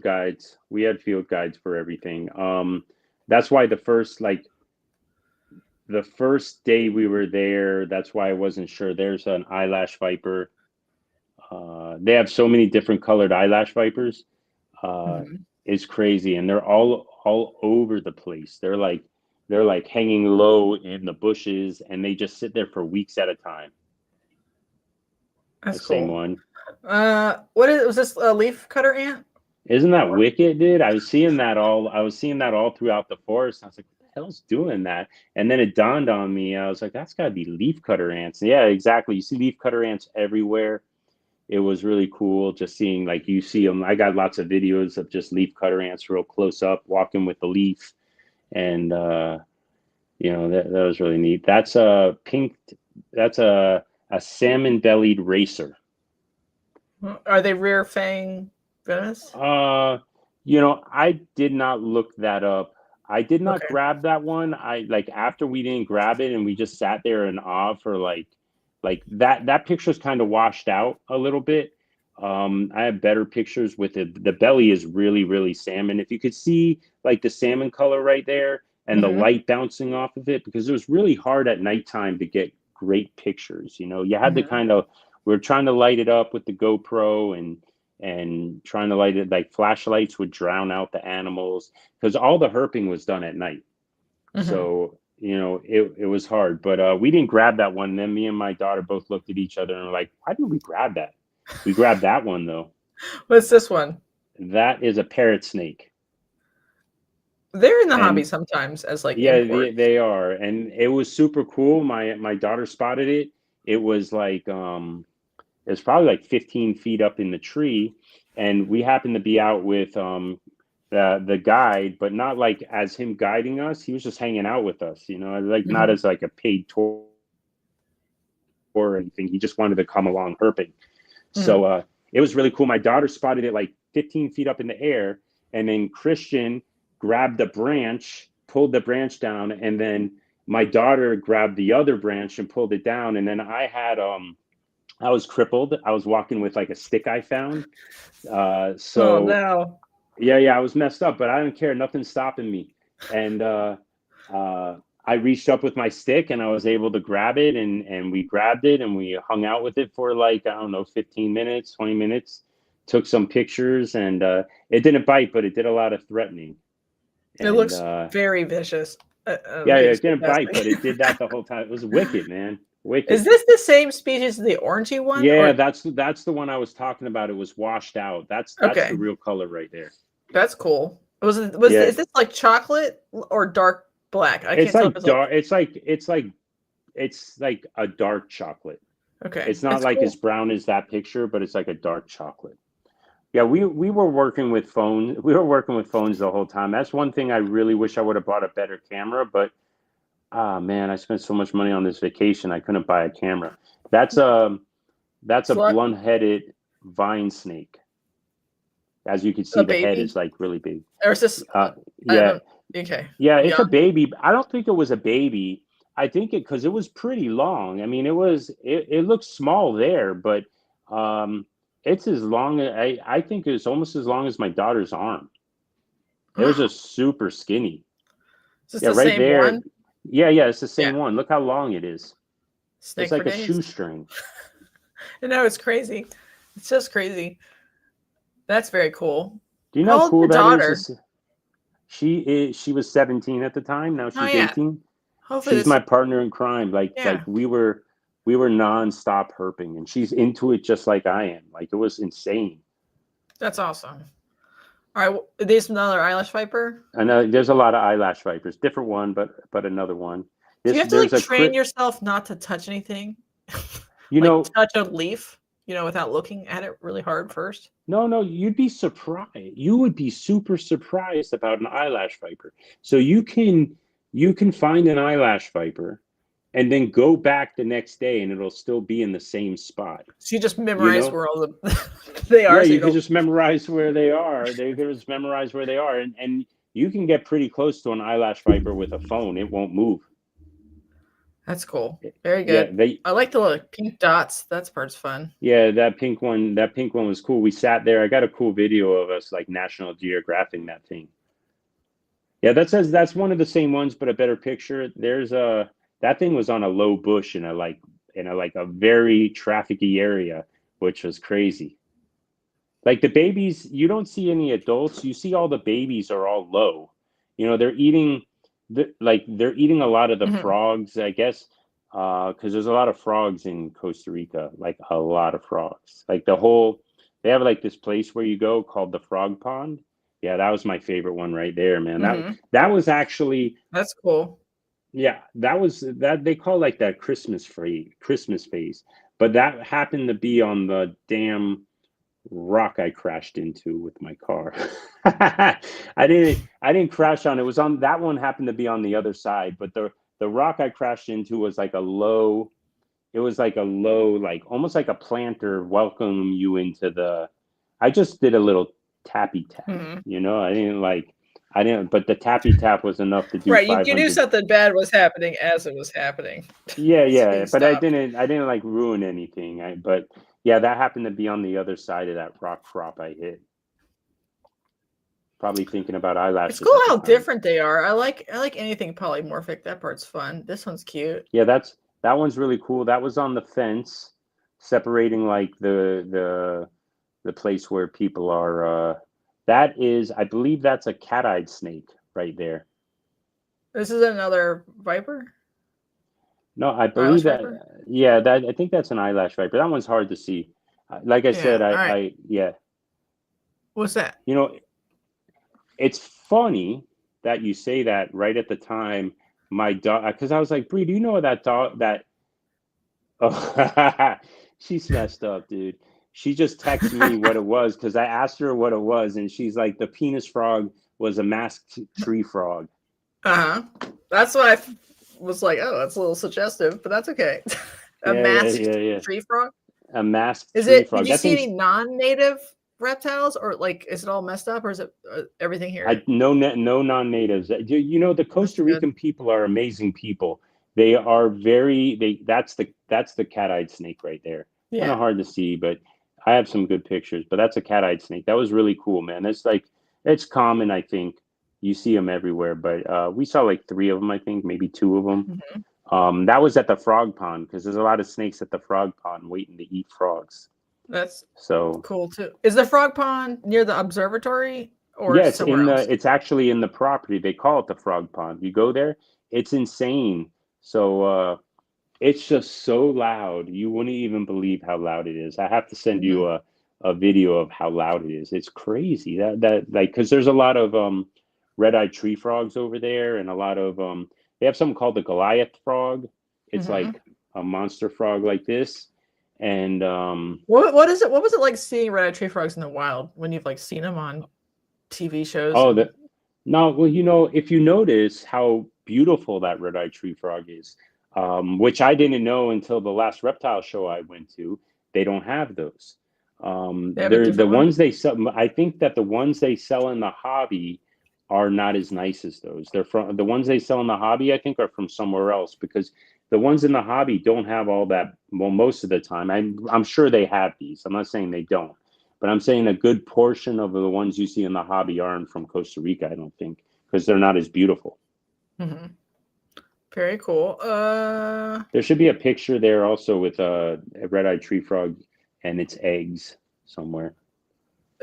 guides. We had field guides for everything. That's why the first day we were there, that's why I wasn't sure. There's an eyelash viper. They have so many different colored eyelash vipers. It's crazy, and they're all over the place. They're like hanging low in the bushes, and they just sit there for weeks at a time. That's the cool. Same one. Was this a leaf cutter ant? Isn't that wicked, dude? I was seeing that all throughout the forest. I was like, what the hell's doing that? And then it dawned on me. I was like, that's got to be leaf cutter ants. Yeah, exactly. You see leaf cutter ants everywhere. It was really cool just seeing, like, you see them. I got lots of videos of just leaf cutter ants real close up, walking with the leaf. And, that was really neat. That's a salmon-bellied racer. Are they rear fang venomous? I did not look that up. I did not grab that one. After we didn't grab it and we just sat there in awe for like that picture's kind of washed out a little bit. I have better pictures with it. The belly is really, really salmon. If you could see like the salmon color right there and the light bouncing off of it, because it was really hard at nighttime to get great pictures. You had to we're trying to light it up with the GoPro and trying to light it, like flashlights would drown out the animals because all the herping was done at night. So, it was hard, but we didn't grab that one. And then me and my daughter both looked at each other and were like, why didn't we grab that? We grabbed that one though. What's this one? That is a parrot snake. They're in the hobby sometimes as like they are, and it was super cool. My daughter spotted it. It was like it's probably like 15 feet up in the tree, and we happened to be out with the guide, but not like as him guiding us. He was just hanging out with us, not as like a paid tour or anything. He just wanted to come along herping. So it was really cool. My daughter spotted it like 15 feet up in the air, and then Christian grabbed the branch, pulled the branch down, and then my daughter grabbed the other branch and pulled it down. And then I had I was crippled. I was walking with like a stick I found. Oh no. Yeah, I was messed up, but I don't care. Nothing's stopping me. And I reached up with my stick and I was able to grab it, and we grabbed it and we hung out with it for like, I don't know, 15 minutes, 20 minutes, took some pictures, and it didn't bite, but it did a lot of threatening. It looks very vicious. Yeah, it didn't bite, but it did that the whole time. It was wicked, man. Wicked. Is this the same species as the orangey one? Yeah, that's the one I was talking about. It was washed out. That's the real color right there. That's cool. Is this like chocolate or dark black? It's like dark. It's like a dark chocolate. Okay. It's not like as brown as that picture, but it's like a dark chocolate. Yeah, we were working with phones. We were working with phones the whole time. That's one thing I really wish I would have bought a better camera, but man, I spent so much money on this vacation. I couldn't buy a camera. That's a blunt-headed vine snake. As you can see, the head is like really big. Or is this? Yeah. Okay. Yeah, it's a baby. I don't think it was a baby. I think because it was pretty long. I mean, it looked small there, but it's as long as I think it's almost as long as my daughter's arm. It was just super skinny. Is this the right same there. One? Yeah, it's the same one. Look how long it is. Snake it's like a shoestring. I know, it's crazy. It's just crazy. That's very cool. Do you know how cool that is? She was 17 at the time. Now she's 18. Hopefully she's my partner in crime. Like we were nonstop herping, and she's into it just like I am. Like it was insane. That's awesome. All right, there's another eyelash viper. I know there's a lot of eyelash vipers. Different one, but another one. Do you have to like train yourself not to touch anything? You know, touch a leaf, without looking at it really hard first. No, you'd be surprised. You would be super surprised about an eyelash viper. So you can find an eyelash viper and then go back the next day and it'll still be in the same spot. So you just memorize where all they are. Yeah, so you can just memorize where they are. They just memorize where they are. And you can get pretty close to an eyelash viper with a phone. It won't move. That's cool. Very good. Yeah, I like the little pink dots. That part's fun. Yeah, that pink one was cool. We sat there. I got a cool video of us like National Geographing that thing. Yeah, that's one of the same ones, but a better picture. There's that thing was on a low bush in a very trafficky area, which was crazy. Like the babies, you don't see any adults. You see all the babies are all low. They're eating. They're eating a lot of the frogs, I guess, because there's a lot of frogs in Costa Rica, like a lot of frogs. Like they have like this place where you go called the Frog Pond. Yeah, that was my favorite one right there, man. That was actually that's cool. Yeah, that they call like that Christmas phase, but that happened to be on the damn rock I crashed into with my car. I didn't crash on it. Was on that one happened to be on the other side, but the rock I crashed into was like a low, like almost like a planter welcoming you into the. I just did a little tappy tap, I didn't, but the tappy tap was enough to do. Right, you knew something bad was happening as it was happening. Yeah, but I didn't like ruin anything. But yeah, that happened to be on the other side of that rock crop I hit. Probably thinking about eyelashes. It's cool how different they are. I like anything polymorphic. That part's fun. This one's cute. Yeah, that one's really cool. That was on the fence, separating like the place where people are. That is, I believe that's a cat-eyed snake right there. This is another viper? No, I believe that. Viper? Yeah, I think that's an eyelash viper. That one's hard to see. Like I said, I What's that? It's funny that you say that right at the time my dog, because I was like, Bree, do you know that dog that? Oh, she's messed up, dude. She just texted me what it was because I asked her what it was, and she's like, the penis frog was a masked tree frog. That's what I was like. Oh, that's a little suggestive, but that's okay. Masked tree frog. A masked tree frog. Did you see any non-native reptiles, or like is it all messed up, or is it everything here? No non-natives. You know, the Costa Rican people are amazing people. They are that's the cat-eyed snake right there. Yeah. Kind of hard to see, but I have some good pictures. But that's a cat-eyed snake. That was really cool, man. It's common, I think. You see them everywhere, but we saw like 3 of them, I think, maybe 2 of them. That was at the frog pond, because there's a lot of snakes at the frog pond waiting to eat frogs. That's so cool too. Is the frog pond near the observatory, or yeah, it's somewhere else? it's actually in the property. They call it the frog pond. You go there, it's insane. So it's just so loud. You wouldn't even believe how loud it is. I have to send you a video of how loud it is. It's crazy. That like, because there's a lot of red-eyed tree frogs over there, and a lot of they have something called the Goliath frog. It's like a monster frog like this. And what is it? What was it like seeing red-eyed tree frogs in the wild when you've like seen them on TV shows? No, well, you know, if you notice how beautiful that red-eyed tree frog is, which I didn't know until the last reptile show I went to, they don't have those. They're the ones they sell. I think that the ones they sell in the hobby are not as nice as those. They're from the ones they sell in the hobby, I think, are from somewhere else, because the ones in the hobby don't have all that. Well, most of the time, I'm sure they have these. I'm not saying they don't, but I'm saying a good portion of the ones you see in the hobby aren't from Costa Rica, I don't think, because they're not as beautiful. Very cool. There should be a picture there also with a red-eyed tree frog and its eggs somewhere.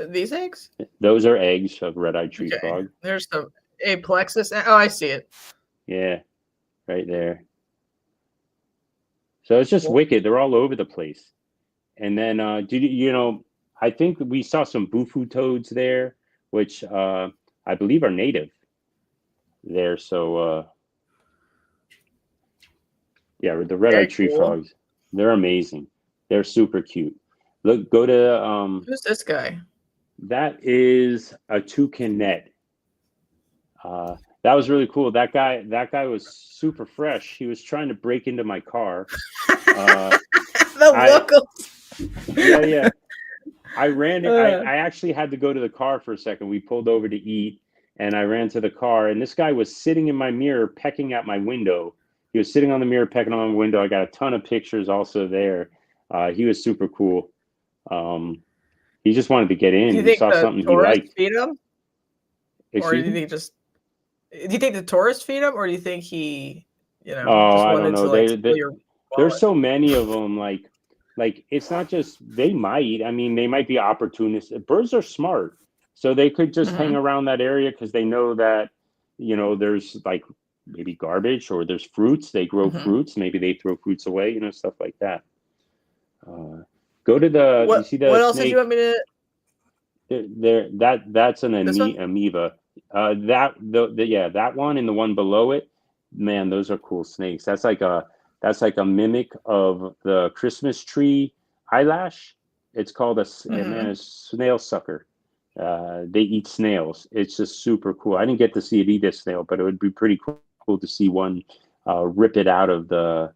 These eggs? Those are eggs of red-eyed tree frog. There's the aplexus. Oh, I see it. Yeah, right there. So it's just wicked. They're all over the place. And then, you know, I think we saw some bufu toads there, which I believe are native there. So, yeah, the red-eyed tree frogs, they're amazing. They're super cute. Look, go to... who's this guy? That is a toucanet. That was really cool. That guy was super fresh. He was trying to break into my car. Yeah. I ran. I actually had to go to the car for a second. We pulled over to eat, and I ran to the car. And this guy was sitting in my mirror, pecking at my window. He was sitting on the mirror, pecking on my window. I got a ton of pictures also there. He was super cool. He just wanted to get in. He saw something he liked. Feed him? Or do you think do you think the tourists feed him, or do you think he, you know, just I don't know. To, there's so many of them. Like it's not just, they might. I mean, they might be opportunistic. Birds are smart, so they could just hang around that area because they know that, you know, there's like maybe garbage or there's fruits. They grow fruits. Maybe they throw fruits away. You know, stuff like that. Go to the. You see the what else snake? did you want me to? That's an amoeba. That one and the one below it, man, those are cool snakes. That's like a mimic of the Christmas tree eyelash. It's called a snail sucker. They eat snails. It's just super cool. I didn't get to see it eat a snail, but it would be pretty cool to see one rip it out of the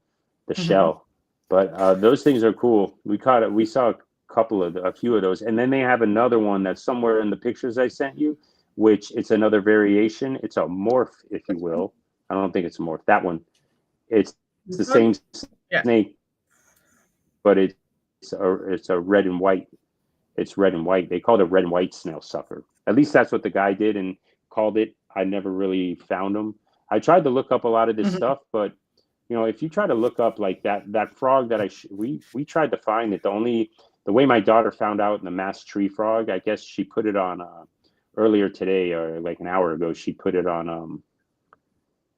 shell. But those things are cool. We caught it. We saw a few of those, and then they have another one that's somewhere in the pictures I sent you, which it's another variation. It's a morph, if you will. I don't think it's a morph. That one, it's the same snake, but it's a red and white. It's red and white. They call it a red and white snail sucker. At least that's what the guy did and called it. I never really found them. I tried to look up a lot of this stuff, but you know, if you try to look up like that frog that we tried to find it. The way my daughter found out in the mass tree frog, I guess she put it on earlier today or like an hour ago. She put it on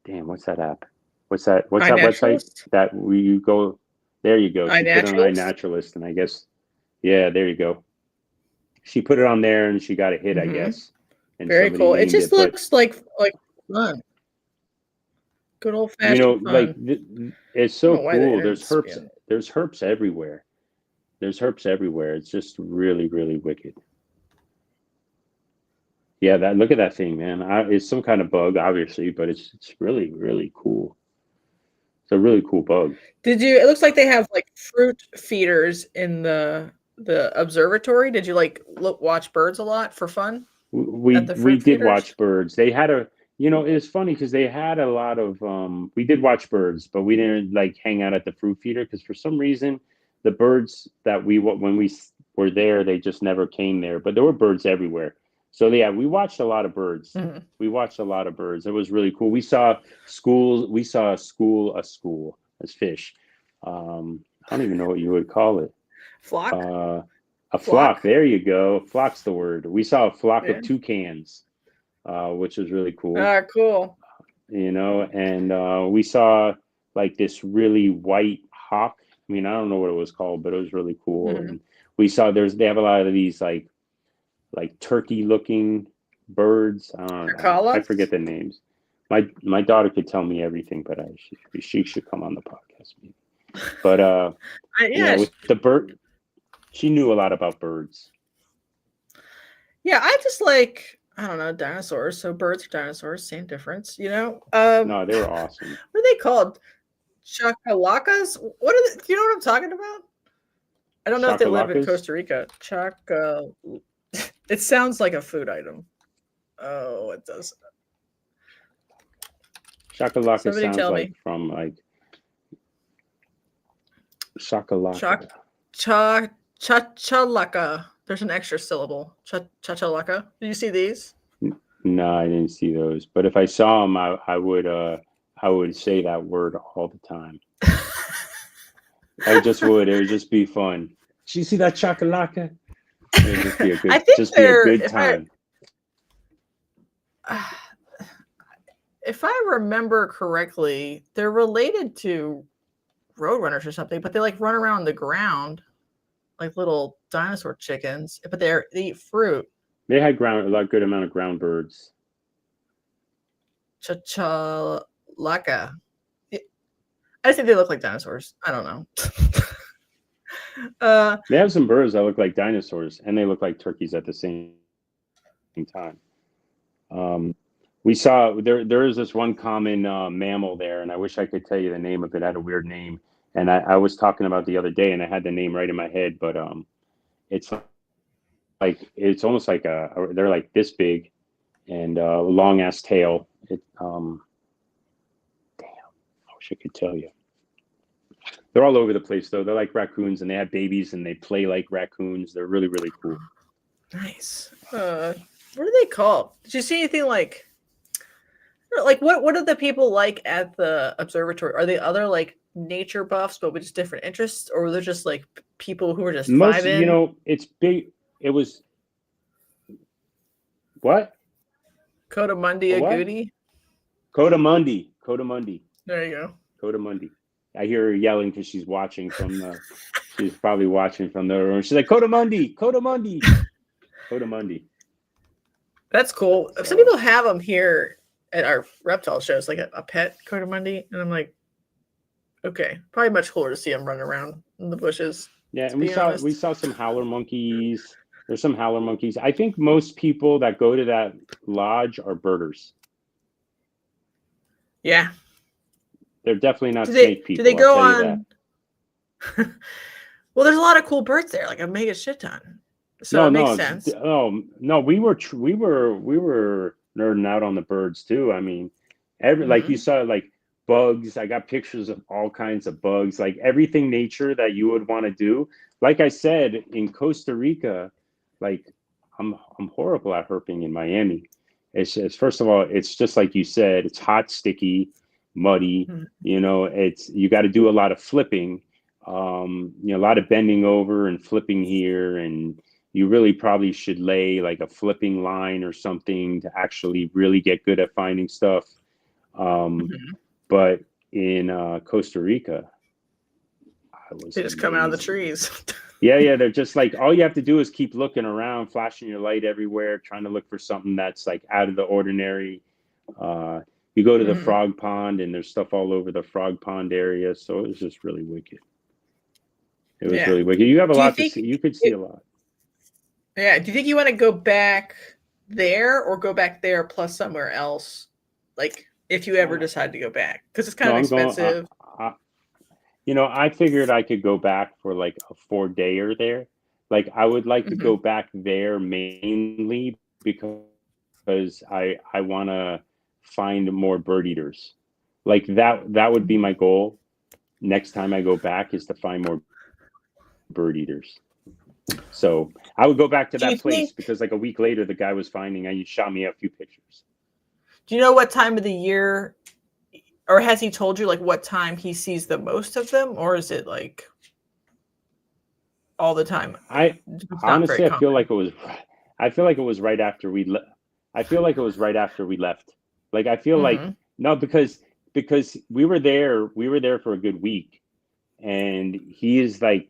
what's that app? What's that website that you go? There you go. She put it on iNaturalist, and I guess there you go. She put it on there and she got a hit, I guess. And very cool. It just looks like fun. Good old fashioned. You know, fun. like it's so cool. There's herps. There's herps everywhere. It's just really, really wicked. Yeah, look at that thing, man. It's some kind of bug, obviously, but it's really, really cool. It's a really cool bug. It looks like they have like fruit feeders in the the observatory? Did you like watch birds a lot for fun? We did watch birds. They had a, you know, it's funny because they had a lot of we did watch birds, but we didn't like hang out at the fruit feeder because for some reason the birds that when we were there, they just never came there. But there were birds everywhere. So yeah, we watched a lot of birds. Mm-hmm. We watched a lot of birds. It was really cool. We saw schools. We saw a school as fish. I don't even know what you would call it. Flock. A flock. There you go. Flock's the word. We saw a flock of toucans, which was really cool. Cool. You know, and we saw like this really white hawk. I mean, I don't know what it was called, but it was really cool. Mm-hmm. And we saw they have a lot of these like turkey looking birds. I don't know. I forget the names. My daughter could tell me everything, but she should come on the podcast. Maybe. But you know, with the bird, she knew a lot about birds. Yeah, I just like, I don't know, dinosaurs. So birds or dinosaurs, same difference, you know? No, they were awesome. What are they called? Chacalacas? What are they? Do you know what I'm talking about? I don't know if they live in Costa Rica. It sounds like a food item. Oh, it does. Chacalaca sounds like from like Chacalaca. Chachalaca. There's an extra syllable. Chachalaca. Did you see these? No, I didn't see those. But if I saw them, I would say that word all the time. I just would. It would just be fun. Did you see that chacalaca? It would just be a good, be a good time. If I remember correctly, they're related to roadrunners or something, but they like run around the ground like little dinosaur chickens, but they eat fruit. They had a good amount of ground birds. Chachalaka. I think they look like dinosaurs. I don't know. They have some birds that look like dinosaurs, and they look like turkeys at the same time. We saw there is this one common mammal there, and I wish I could tell you the name of it. It had a weird name, and I was talking about the other day, and I had the name right in my head, but it's almost like they're like this big, and long ass tail. Damn, I wish I could tell you. They're all over the place though. They're like raccoons, and they have babies, and they play like raccoons. They're really, really cool. Nice. What are they called? Did you see anything like what are the people like at the observatory? Are they other like nature buffs but with just different interests, or were they just like people who were just vibing? You know, it's big. It was what? Codamundi Agouti? Codamundi. There you go. Codamundi. I hear her yelling because she's watching from the. She's probably watching from the room. She's like, Codamundi. That's cool. Some people have them here at our reptile shows, like a pet Codamundi, and I'm like, okay, probably much cooler to see them running around in the bushes. Yeah, and we saw some howler monkeys. There's some howler monkeys. I think most people that go to that lodge are birders. Yeah. They're definitely not snake people. Do they go on? Well, there's a lot of cool birds there, like a mega shit ton. So it makes sense. Oh no, we were nerding out on the birds too. I mean, like you saw, like bugs. I got pictures of all kinds of bugs, like everything nature that you would want to do. Like I said, in Costa Rica, like I'm horrible at herping in Miami. It's first of all, it's just like you said, it's hot, sticky, muddy. You know, you got to do a lot of flipping. You know, a lot of bending over and flipping here, and you really probably should lay like a flipping line or something to actually really get good at finding stuff. But in Costa Rica, they just come out of the trees. Yeah, they're just like, all you have to do is keep looking around, flashing your light everywhere, trying to look for something that's like out of the ordinary. You go to the frog pond, and there's stuff all over the frog pond area, so it was just really wicked. It was really wicked. You have a lot to see. You could see a lot. Yeah. Do you think you want to go back there, or go back there plus somewhere else? Like, if you ever decide to go back, because it's kind of expensive. You know, I figured I could go back for like a 4-dayer there, Like I would like to go back there mainly because I want to find more bird eaters. Like that would be my goal next time I go back, is to find more bird eaters. So I would go back to that place because like a week later, the guy was finding, he shot me a few pictures. Do you know what time of the year, or has he told you like what time he sees the most of them, or is it like all the time? Honestly, I feel like it was right after we left. I feel like it was right after we left. Like I feel like no, because we were there for a good week, and he is like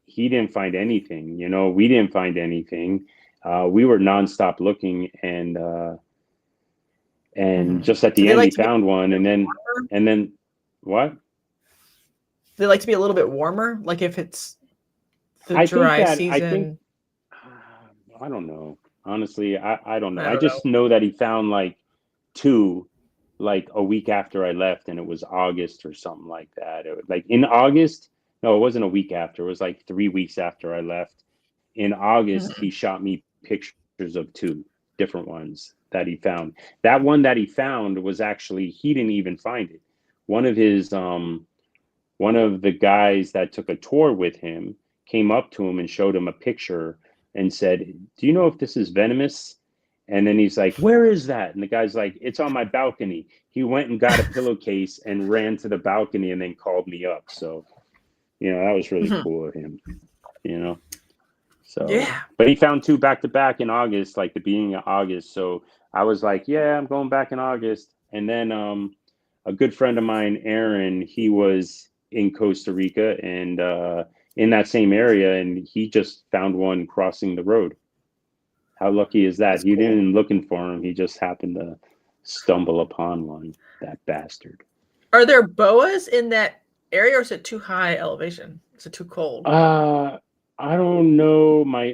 he didn't find anything. You know, we didn't find anything. We were nonstop looking, and just at the end he found one, and then what? They like to be a little bit warmer, like if it's the dry season. I don't know. Honestly, I don't know. I just know that he found like 2 like a week after I left, and it was August or something like that. It was like in August. No, it wasn't a week after. It was like 3 weeks after I left. In August, he shot me pictures of 2 different ones that he found. That one that he found was actually, he didn't even find it. One of the guys that took a tour with him came up to him and showed him a picture and said, "Do you know if this is venomous?" And then he's like, "Where is that?" And the guy's like, "It's on my balcony." He went and got a pillowcase and ran to the balcony and then called me up. So, you know, that was really cool of him, you know? So, yeah. But he found 2 back to back in August, like the beginning of August. So I was like, yeah, I'm going back in August. And then a good friend of mine, Aaron, he was in Costa Rica and in that same area, and he just found one crossing the road. How lucky is that? He didn't even looking for him. He just happened to stumble upon one, that bastard. Are there boas in that area, or is it too high elevation? Is it too cold? I don't know. My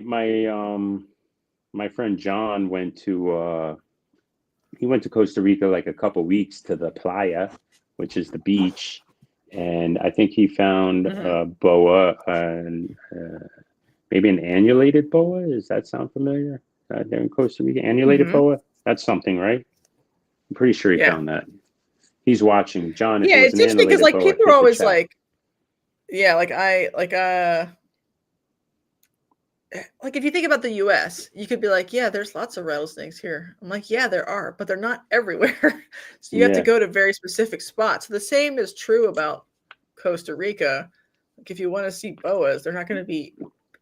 friend John went to Costa Rica like a couple weeks to the playa, which is the beach, and I think he found a boa and maybe an annulated boa. Does that sound familiar? There in Costa Rica, annulated boa. That's something, right? I'm pretty sure he found that. He's watching. John, yeah, it's interesting because like people are always like, yeah, like if you think about the U.S., you could be like, yeah, there's lots of rattlesnakes here. I'm like, yeah, there are, but they're not everywhere. So you have to go to very specific spots. So the same is true about Costa Rica. Like if you want to see boas, they're not going to be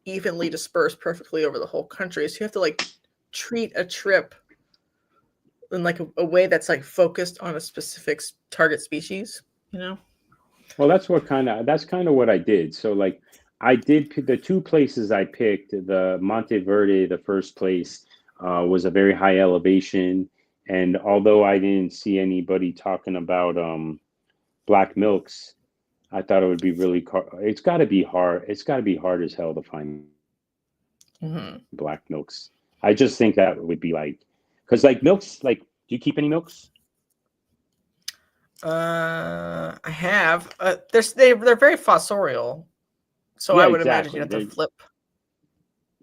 evenly dispersed perfectly over the whole country. So you have to like treat a trip in like a way that's like focused on a specific target species, you know? Well, that's kind of what I did. So like I did the 2 places I picked. The Monteverde, the first place, was a very high elevation, and although I didn't see anybody talking about black milks, I thought it would be really. It's got to be hard. It's got to be hard as hell to find black milks. I just think that would be like, because like milks, like, do you keep any milks? I have. They're very fossorial. So yeah, I would imagine you have to flip.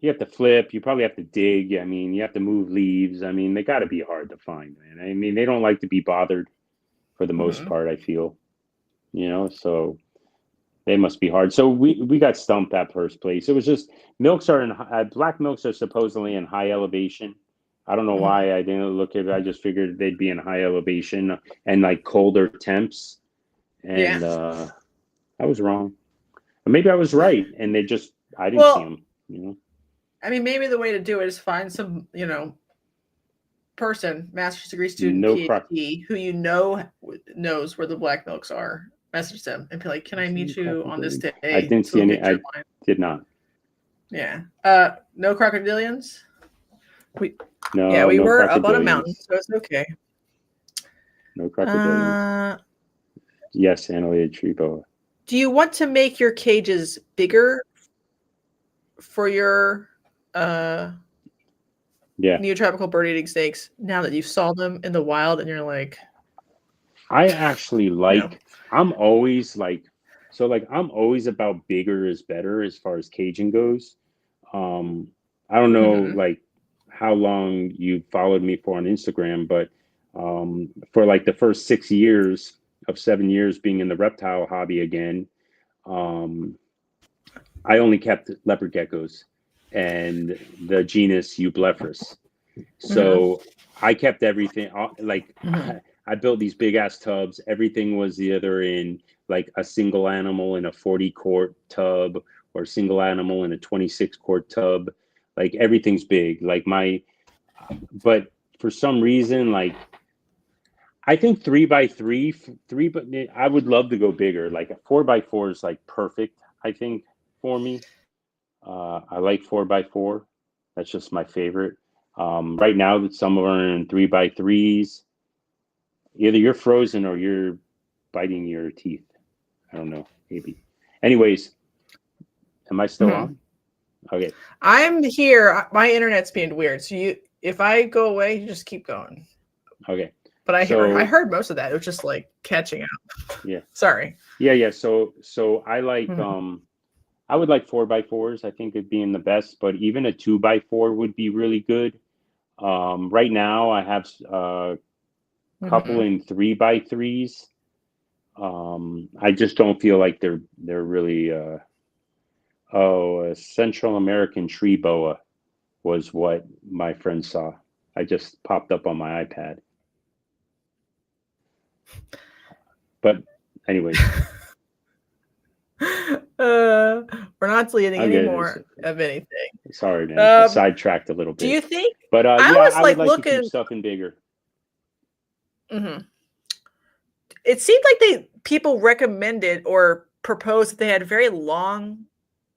You have to flip. You probably have to dig. I mean, you have to move leaves. I mean, they got to be hard to find, man. I mean, they don't like to be bothered for the most part, I feel. You know, so they must be hard. So we got stumped that first place. It was just black milks are supposedly in high elevation. I don't know why I didn't look at it. I just figured they'd be in high elevation and like colder temps. And I was wrong. Maybe I was right, and I didn't see them. You know, I mean, maybe the way to do it is find some, you know, person, master's degree student, PhD, who knows where the black milks are. Message them and be like, "Can I meet you on this day?" I didn't see any. I did not. Yeah. No crocodilians. We were up on a mountain, so it's okay. No crocodilians. Yes, annulated tree boa. Do you want to make your cages bigger for your neotropical bird-eating snakes now that you saw them in the wild and you're like... I actually like... I'm always like... So, like, I'm always about bigger is better as far as caging goes. I don't know like how long you followed me for on Instagram, but for like the first 6 years of 7 years being in the reptile hobby again, I only kept leopard geckos and the genus Eublepharis. So I kept everything like I built these big ass tubs. Everything was either in like a single animal in a 40 quart tub or a single animal in a 26 quart tub. Like everything's big. Like but for some reason, like I think 3x3, but I would love to go bigger. Like a 4x4 is like perfect, I think, for me. I like 4x4. That's just my favorite. Right now, some of them are in 3x3s. Either you're frozen or you're biting your teeth. I don't know, maybe. Anyways, am I still on? Okay. I'm here. My internet's being weird. So if I go away, you just keep going. Okay. But I heard most of that. It was just like catching up. Yeah. Sorry. Yeah. So I like I would like 4x4s. I think it'd be in the best, but even a 2x4 would be really good. Right now I have a couple in 3x3s. I just don't feel like they're really a Central American tree boa was what my friend saw. I just popped up on my iPad. But anyways. We're not leading any more of anything. Sorry, man. I sidetracked a little bit. Do you think? But I would like to keep stuff in bigger. It seemed like people recommended or proposed that they had very long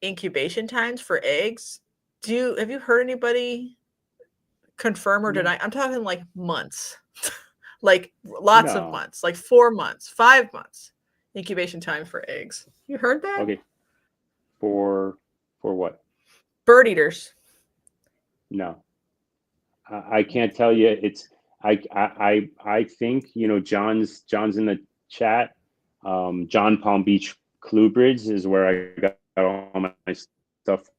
incubation times for eggs. Have you heard anybody confirm or deny? I'm talking like months, like lots of months, like 4 months, 5 months incubation time for eggs. You heard that? Okay. For what? Bird eaters. No, I can't tell you. It's I think John's in the chat. John Palm Beach Cluebridge is where I got all my stuff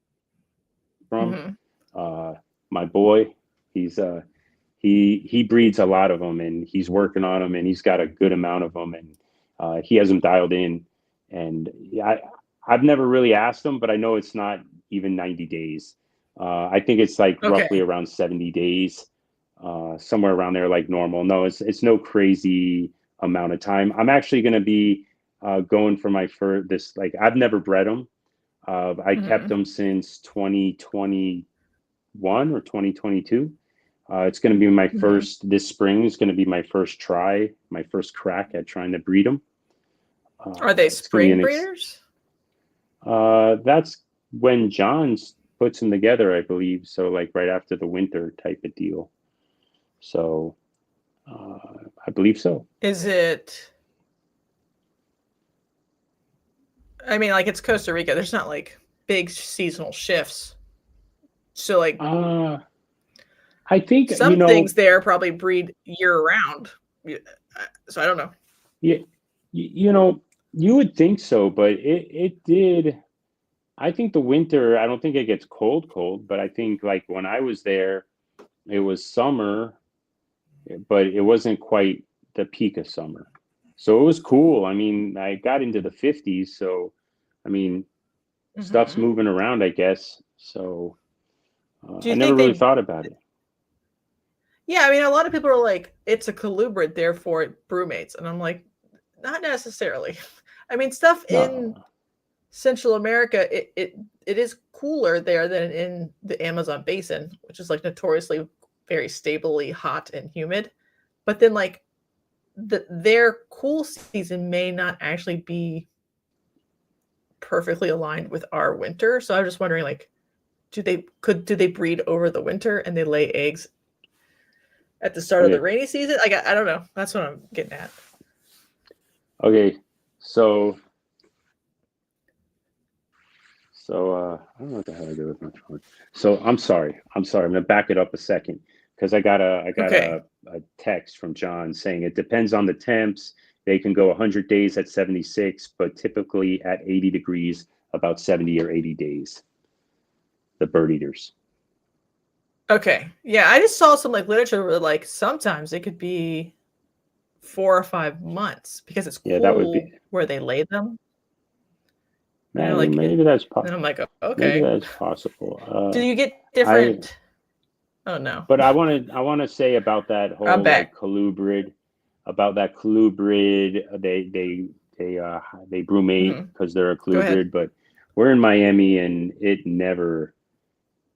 from. My boy, he breeds a lot of them, and he's working on them, and he's got a good amount of them, and he has them dialed in. And I've never really asked him, but I know it's not even 90 days. I think it's like roughly around 70 days, somewhere around there, like normal. No, it's no crazy amount of time. I'm actually going to be going for my first, like I've never bred them. I kept them since 2021 or 2022. It's going to be my first, this spring is going to be my first crack at trying to breed them. Are they spring breeders? That's when John's puts them together, I believe. So like right after the winter type of deal. So I believe so. Is it? I mean, like it's Costa Rica. There's not like big seasonal shifts. So like, I think some things there probably breed year round. So I don't know. Yeah, you would think so, but it did. I think the winter, I don't think it gets cold, but I think like when I was there, it was summer, but it wasn't quite the peak of summer. So it was cool. I mean, I got into the 50s, so I mean, stuff's moving around, I guess. So I never really thought about it. Yeah, I mean, a lot of people are like, it's a colubrid, therefore it brumates. And I'm like, not necessarily. I mean, stuff in Central America, it is cooler there than in the Amazon basin, which is like notoriously very stably hot and humid. But then like their cool season may not actually be perfectly aligned with our winter. So I'm just wondering, like, do they breed over the winter and they lay eggs at the start of the rainy season? Like, I don't know. That's what I'm getting at. Okay, so I don't know what the hell I did with my phone. So I'm sorry. I'm gonna back it up a second because I got a text from John saying it depends on the temps. They can go 100 days at 76, but typically at 80 degrees, about 70 or 80 days. the bird eaters. Okay. Yeah, I just saw some like literature where like sometimes it could be 4 or 5 months because it's cool That would be where they lay them. maybe that's Then I'm like, maybe okay. that's possible. Do you get different? Oh no. But I want to say about that I'm whole back. like colubrid, they brumate because they're a colubrid, but we're in Miami and it never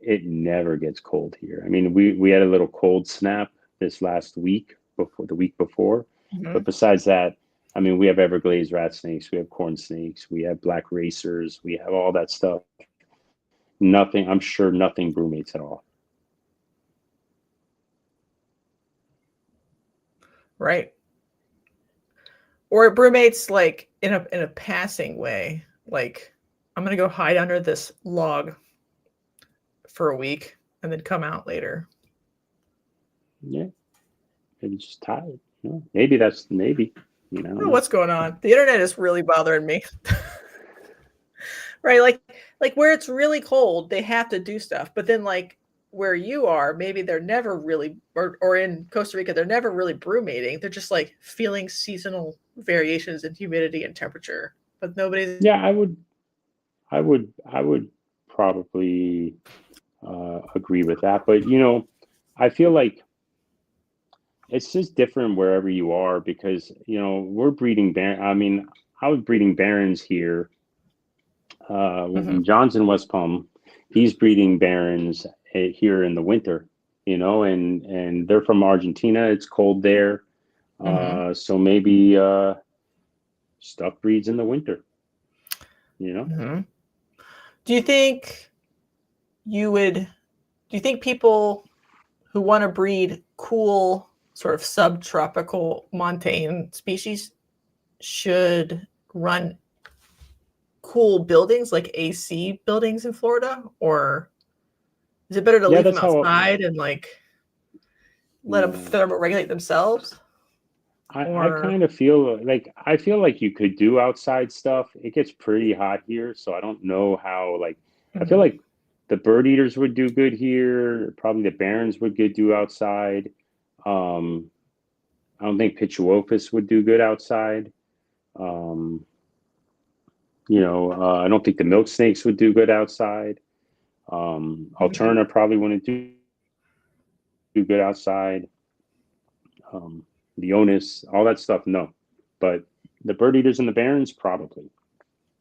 gets cold here. I mean, we had a little cold snap this last week the week before, but besides that, I mean, we have Everglades rat snakes, we have corn snakes, we have black racers, we have all that stuff. I'm sure nothing brumates at all. Right. Or it brumates like in a passing way. Like, I'm gonna go hide under this log for a week and then come out later. Yeah. Maybe just tired. Maybe I don't know what's going on. The internet is really bothering me. Right. Like where it's really cold, they have to do stuff. But then like where you are, maybe they're never really, or in Costa Rica, they're never really brumating. They're just like feeling seasonal variations in humidity and temperature. But nobody's. Yeah, I would probably agree with that. But I feel like it's just different wherever you are because we're breeding I mean, I was breeding barons here. When John's in West Palm, he's breeding barons here in the winter, and they're from Argentina. It's cold there. So maybe stuff breeds in the winter, Do you think people who want to breed cool sort of subtropical montane species should run cool buildings like AC buildings in Florida, or is it better to leave them outside and like let them thermoregulate themselves? I kind of feel like you could do outside stuff. It gets pretty hot here, so I don't know how I feel like the bird eaters would do good here. Probably the barons would do outside. I don't think Pituophis would do good outside. I don't think the milk snakes would do good outside. Alterna probably wouldn't do good outside. Leonis, all that stuff, no. But the bird eaters and the barons, probably.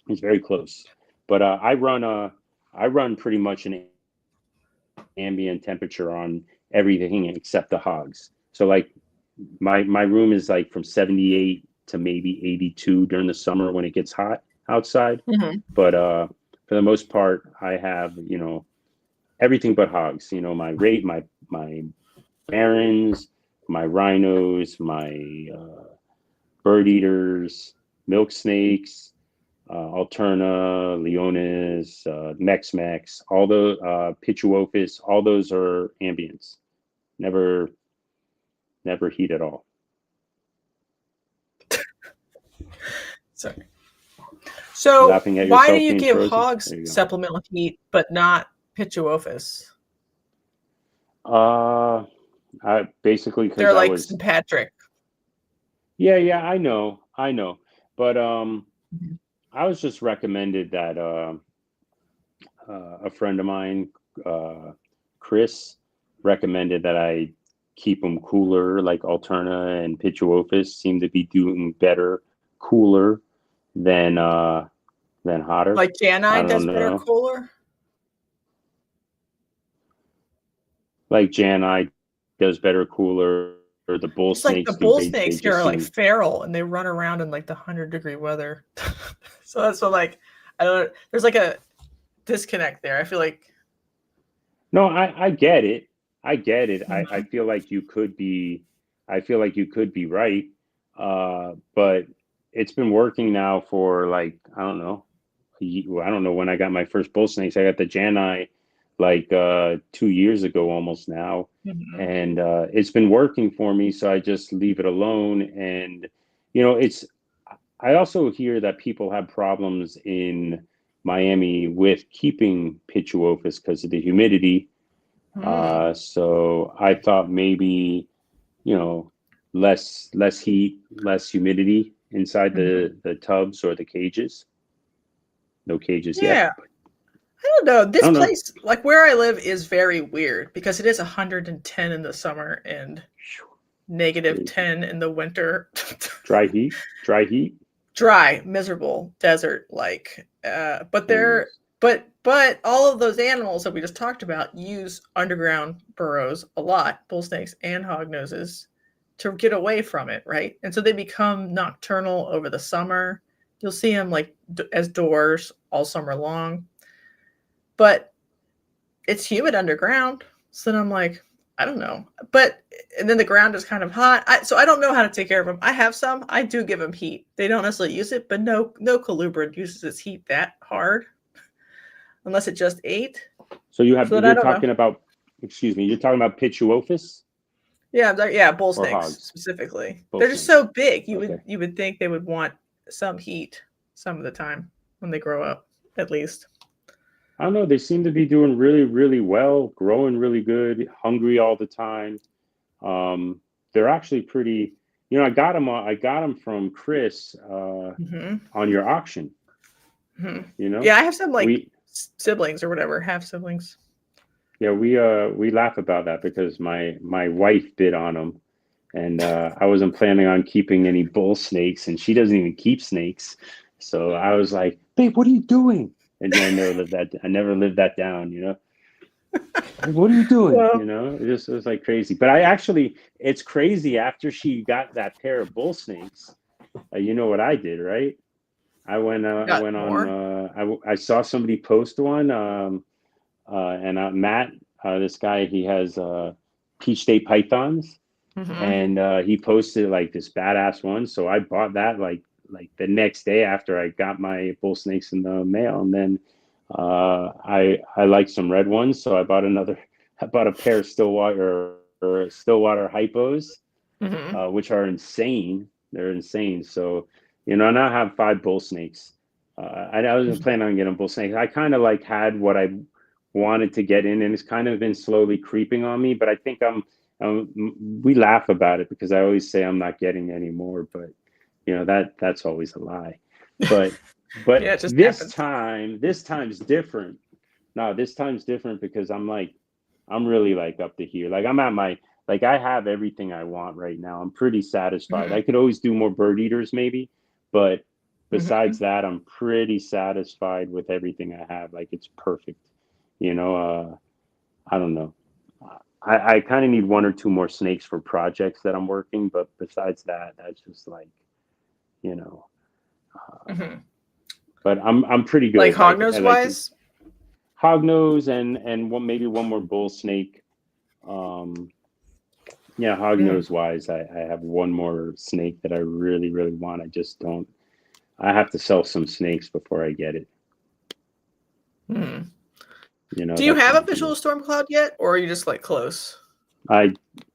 It's very close. But I run pretty much an ambient temperature on everything except the hogs. So like my room is like from 78 to maybe 82 during the summer when it gets hot outside. But for the most part, I have everything but hogs. My barons, my rhinos, my bird eaters, milk snakes, Alterna, Leonis, Mex, all the Pituophis, all those are ambients. Never heat at all. Sorry. So why do you give hogs you supplemental heat but not Pituophis? I basically because they're like St. Patrick. Yeah, I know, but I was just recommended that a friend of mine, Chris, recommended that I keep them cooler, like Alterna and Pituophis seem to be doing better, cooler than hotter. Like Janine does better cooler? Like Janine does better cooler, or the bull snakes. Like the bull snakes here are like feral and they run around in like the 100-degree weather. So that's what there's like a disconnect there. I feel like. No, I get it. I feel like you could be right. But it's been working now for like, I don't know when I got my first bull snakes. I got the Janine like 2 years ago almost now. And it's been working for me, so I just leave it alone. And I also hear that people have problems in Miami with keeping Pituophis because of the humidity. So I thought maybe, less heat, less humidity inside the tubs or the cages. No cages yet. I don't know. This don't know. place, like where I live, is very weird because it is 110 in the summer and -10 in the winter. Dry heat. Dry, miserable, desert like. But all of those animals that we just talked about use underground burrows a lot, bull snakes and hognoses, to get away from it, right? And so they become nocturnal over the summer. You'll see them like as doors all summer long. But it's humid underground. So then I'm like, I don't know. And then the ground is kind of hot. So I don't know how to take care of them. I have some. I do give them heat. They don't necessarily use it, but no colubrid uses its heat that hard. Unless it just ate. So you're talking about Pituophis? Yeah, bull snakes specifically. They're just so big. You would think they would want some heat some of the time when they grow up, at least. I don't know. They seem to be doing really, really well, growing really good, hungry all the time. They're actually pretty. I got them from Chris on your auction. Yeah, I have some siblings or whatever, half siblings. Yeah, we laugh about that because my wife bid on them, and I wasn't planning on keeping any bull snakes, and she doesn't even keep snakes. So I was like, babe, what are you doing? And I never lived that down, Like, what are you doing? Well, it was like crazy. But it's crazy after she got that pair of bull snakes. You know what I did, right? I saw somebody post one, and Matt, this guy, he has Peach State Pythons, and he posted like this badass one. So I bought that like the next day after I got my bull snakes in the mail, and then I like some red ones, so I bought a pair of Stillwater hypos, which are insane. They're insane. So and I have 5 bull snakes. I wasn't planning on getting bull snakes. I kind of had what I wanted to get in, and it's kind of been slowly creeping on me. But I think we laugh about it because I always say I'm not getting any more, but that's always a lie. But yeah, this time's different. No, this time's different because I'm really up to here. I'm at my, I have everything I want right now. I'm pretty satisfied. I could always do more bird eaters maybe, but besides that, I'm pretty satisfied with everything I have. It's perfect. I don't know. I kind of need 1 or 2 more snakes for projects that I'm working, but besides that, that's just but I'm pretty good. Like hognose wise? Hognose and maybe 1 more bull snake. Yeah, hognose wise, I have 1 more snake that I really, really want. I just don't. I have to sell some snakes before I get it. Do you have a visual storm cloud yet, or are you just close?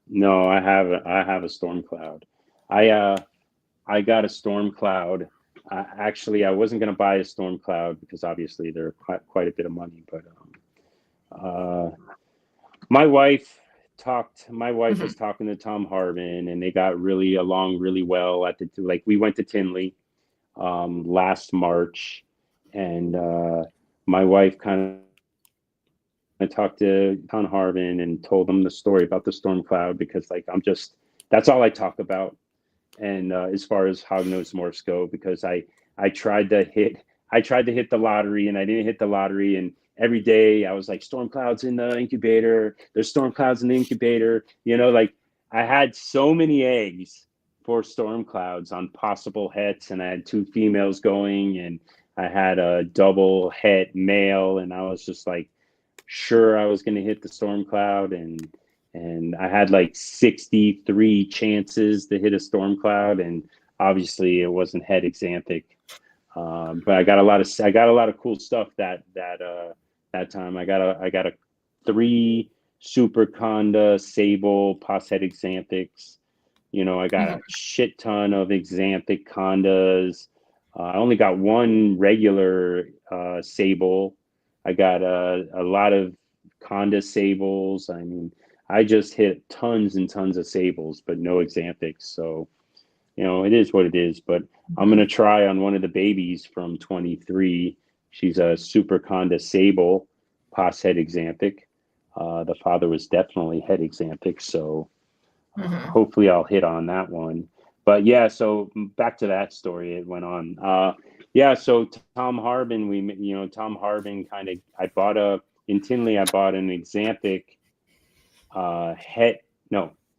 No, I have a storm cloud. I got a storm cloud. Actually, I wasn't going to buy a storm cloud because obviously they're quite a bit of money. But my wife was talking to Tom Harvin, and they got really along really well we went to Tinley last March, and my wife kind of talked to Tom Harvin and told him the story about the storm cloud because that's all I talk about. And as far as hognose morphs go, because I tried to hit the lottery and I didn't hit the lottery, and every day I was like, storm clouds in the incubator, there's storm clouds in the incubator, I had so many eggs for storm clouds on possible hets, and I had 2 females going, and I had a double het male, and I was just sure I was going to hit the storm cloud, and I had 63 chances to hit a storm cloud, and obviously it wasn't het exanthic. But I got a lot of cool stuff that time. I got a 3 super conda sable pos het exanthics. I got a shit ton of exanthic condas. I only got one regular sable. I got a lot of Conda sables. I mean, I just hit tons and tons of sables, but no exanthics. So, you know, it is what it is. But I'm going to try on one of the babies from 23. She's a super Conda sable, pos head exanthic. The father was definitely head exanthic. So hopefully I'll hit on that one. But yeah, so back to that story. It went on. Yeah, so Tom Harbin, Tom Harbin kind of, in Tinley, I bought an exanthic an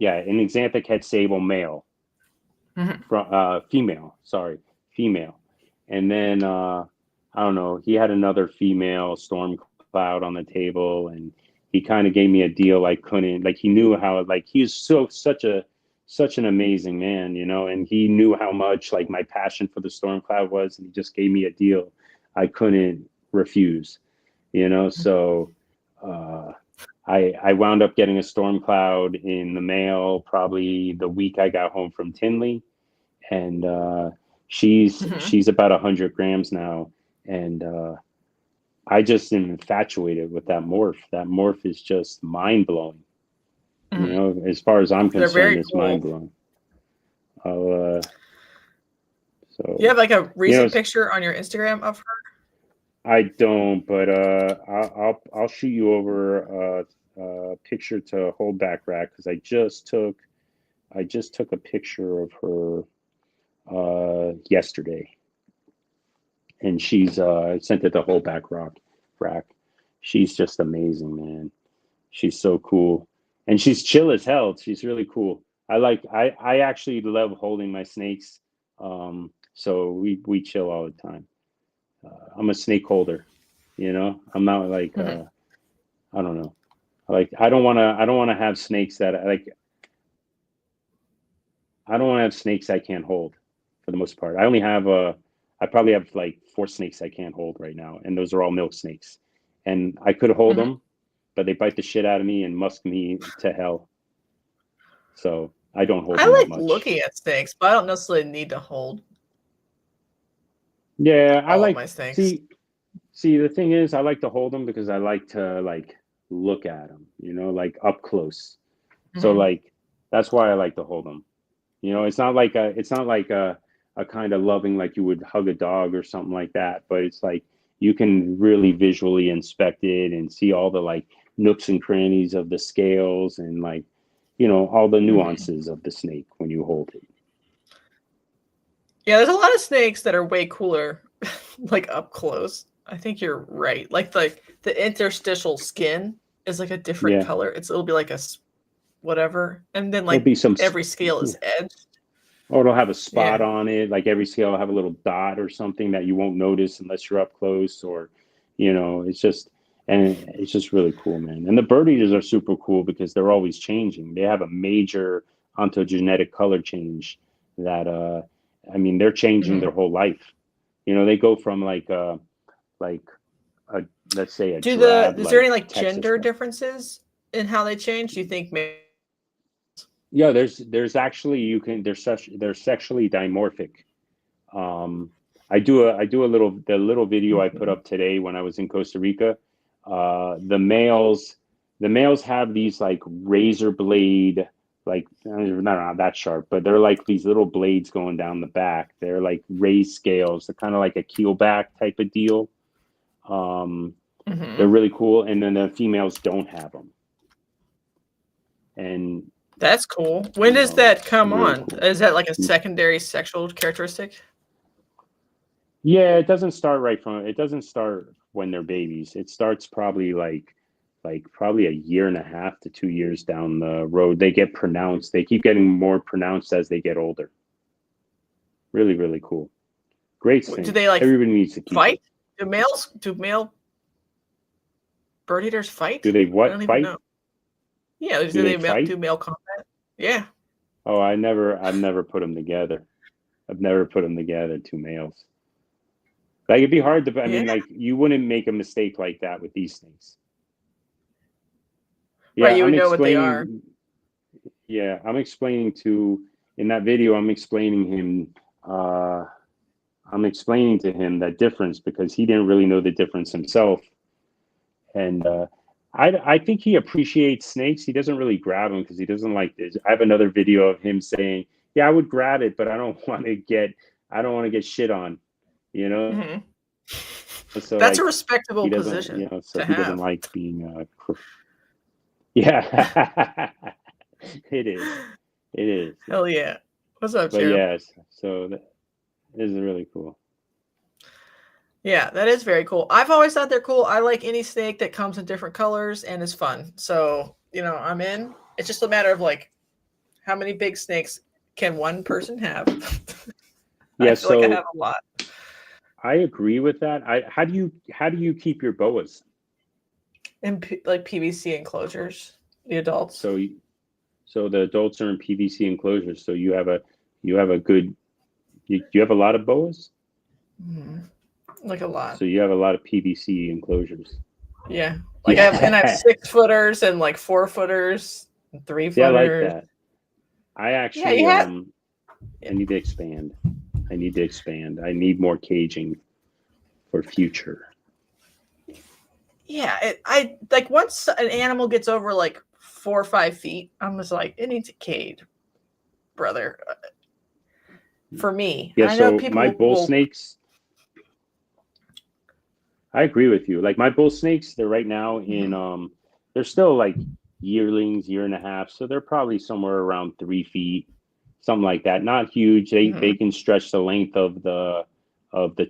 exanthic head sable male, female, female. And then, I don't know, he had another female storm cloud on the table, and he kind of gave me a deal I couldn't, like, he knew how, like, he's such an amazing man, you know, and he knew how much like my passion for the storm cloud was, and he just gave me a deal I couldn't refuse, you know. So I wound up getting a storm cloud in the mail probably the week I got home from Tinley, and she's about 100 grams now, and I just am infatuated with that morph. That morph is just mind blowing. You know, as far as I'm concerned, it's mind blowing. So you have like a recent picture on your Instagram of her? I don't, but I'll shoot you over a picture to hold back rack, because I just took a picture of her yesterday, and she's I sent it to hold back rack. She's just amazing, man. She's so cool. And she's chill as hell. She's really cool. I actually love holding my snakes. So we chill all the time. I'm a snake holder, you know. I'm not like I don't know. I don't want to have snakes that I don't want to have snakes I can't hold, for the most part. I probably have like 4 snakes I can't hold right now, and those are all milk snakes. And I could hold them, but they bite the shit out of me and musk me to hell. So I don't hold them that much. I like looking at snakes, but I don't necessarily need to hold. Yeah, I like my snakes. See, the thing is, I like to hold them because I like to like look at them, you know, like up close. So like that's why I like to hold them. You know, it's not like a kind of loving like you would hug a dog or something like that, but it's like you can really visually inspect it and see all the like nooks and crannies of the scales, and like, you know, all the nuances of the snake when you hold it. Yeah, there's a lot of snakes that are way cooler, like up close. I think you're right. Like the interstitial skin is like a different color. It'll be like a whatever, and then like every scale is edged. Or it'll have a spot on it. Like every scale will have a little dot or something that you won't notice unless you're up close, or, you know, it's just really cool, man. And the bird eaters are super cool because they're always changing. They have a major ontogenetic color change that, I mean, they're changing their whole life. You know, they go from let's say is there any like gender differences in how they change? Do you think maybe? Yeah, there's actually they're sexually dimorphic. I do a little video I put up today when I was in Costa Rica. The males have these like razor blade, like not that sharp, but they're like these little blades going down the back. They're like raised scales. They're kind of like a keelback type of deal. They're really cool, and then the females don't have them. And that's cool. When does that come on? Cool. Is that like a secondary sexual characteristic? Yeah, it doesn't start when they're babies. It starts probably like probably a year and a half to 2 years down the road. They get pronounced. They keep getting more pronounced as they get older. Really, really cool. Great thing. Do they like everybody needs to keep fight? Do male bird eaters fight? Do they what? I don't fight? Even know. Yeah, do they do male combat? Yeah. Oh, I've never put them together. I've never put them together, 2 males. Like, it'd be hard to, I mean, like, you wouldn't make a mistake like that with these things. Yeah, right, you would know what they are. Yeah, I'm explaining in that video, I'm explaining him, I'm explaining to him that difference because he didn't really know the difference himself. And I think he appreciates snakes. He doesn't really grab them because he doesn't like this. I have another video of him saying, "Yeah, I would grab it, but I don't want to get shit on," you know. Mm-hmm. So that's like, a respectable he doesn't, position. you know, so to he have. doesn't like being. Yeah, it is. It is. Hell yeah! What's up, But Jarp? yes, so that is really cool. Yeah, that is very cool. I've always thought they're cool. I like any snake that comes in different colors and is fun. So, I'm in. It's just a matter of like how many big snakes can one person have? Yeah, I feel like I have a lot. I agree with that. How do you keep your boas? In like PVC enclosures, the adults. So the adults are in PVC enclosures. So you have a good you have a lot of boas? Mm-hmm. Like a lot. So you have a lot of PVC enclosures. Yeah. Like I have 6-footers and like 4-footers and 3-footers. Yeah, I like that. I actually I need to expand. I need more caging for future. Yeah, I like once an animal gets over like 4 or 5 feet, I'm just like, it needs a cage, brother. For me. Yeah, I so know people my bull snakes, I agree with you. Like my bull snakes, they're right now in they're still like yearlings, 1.5 years, so they're probably somewhere around 3 feet, something like that. Not huge. They can stretch the length of the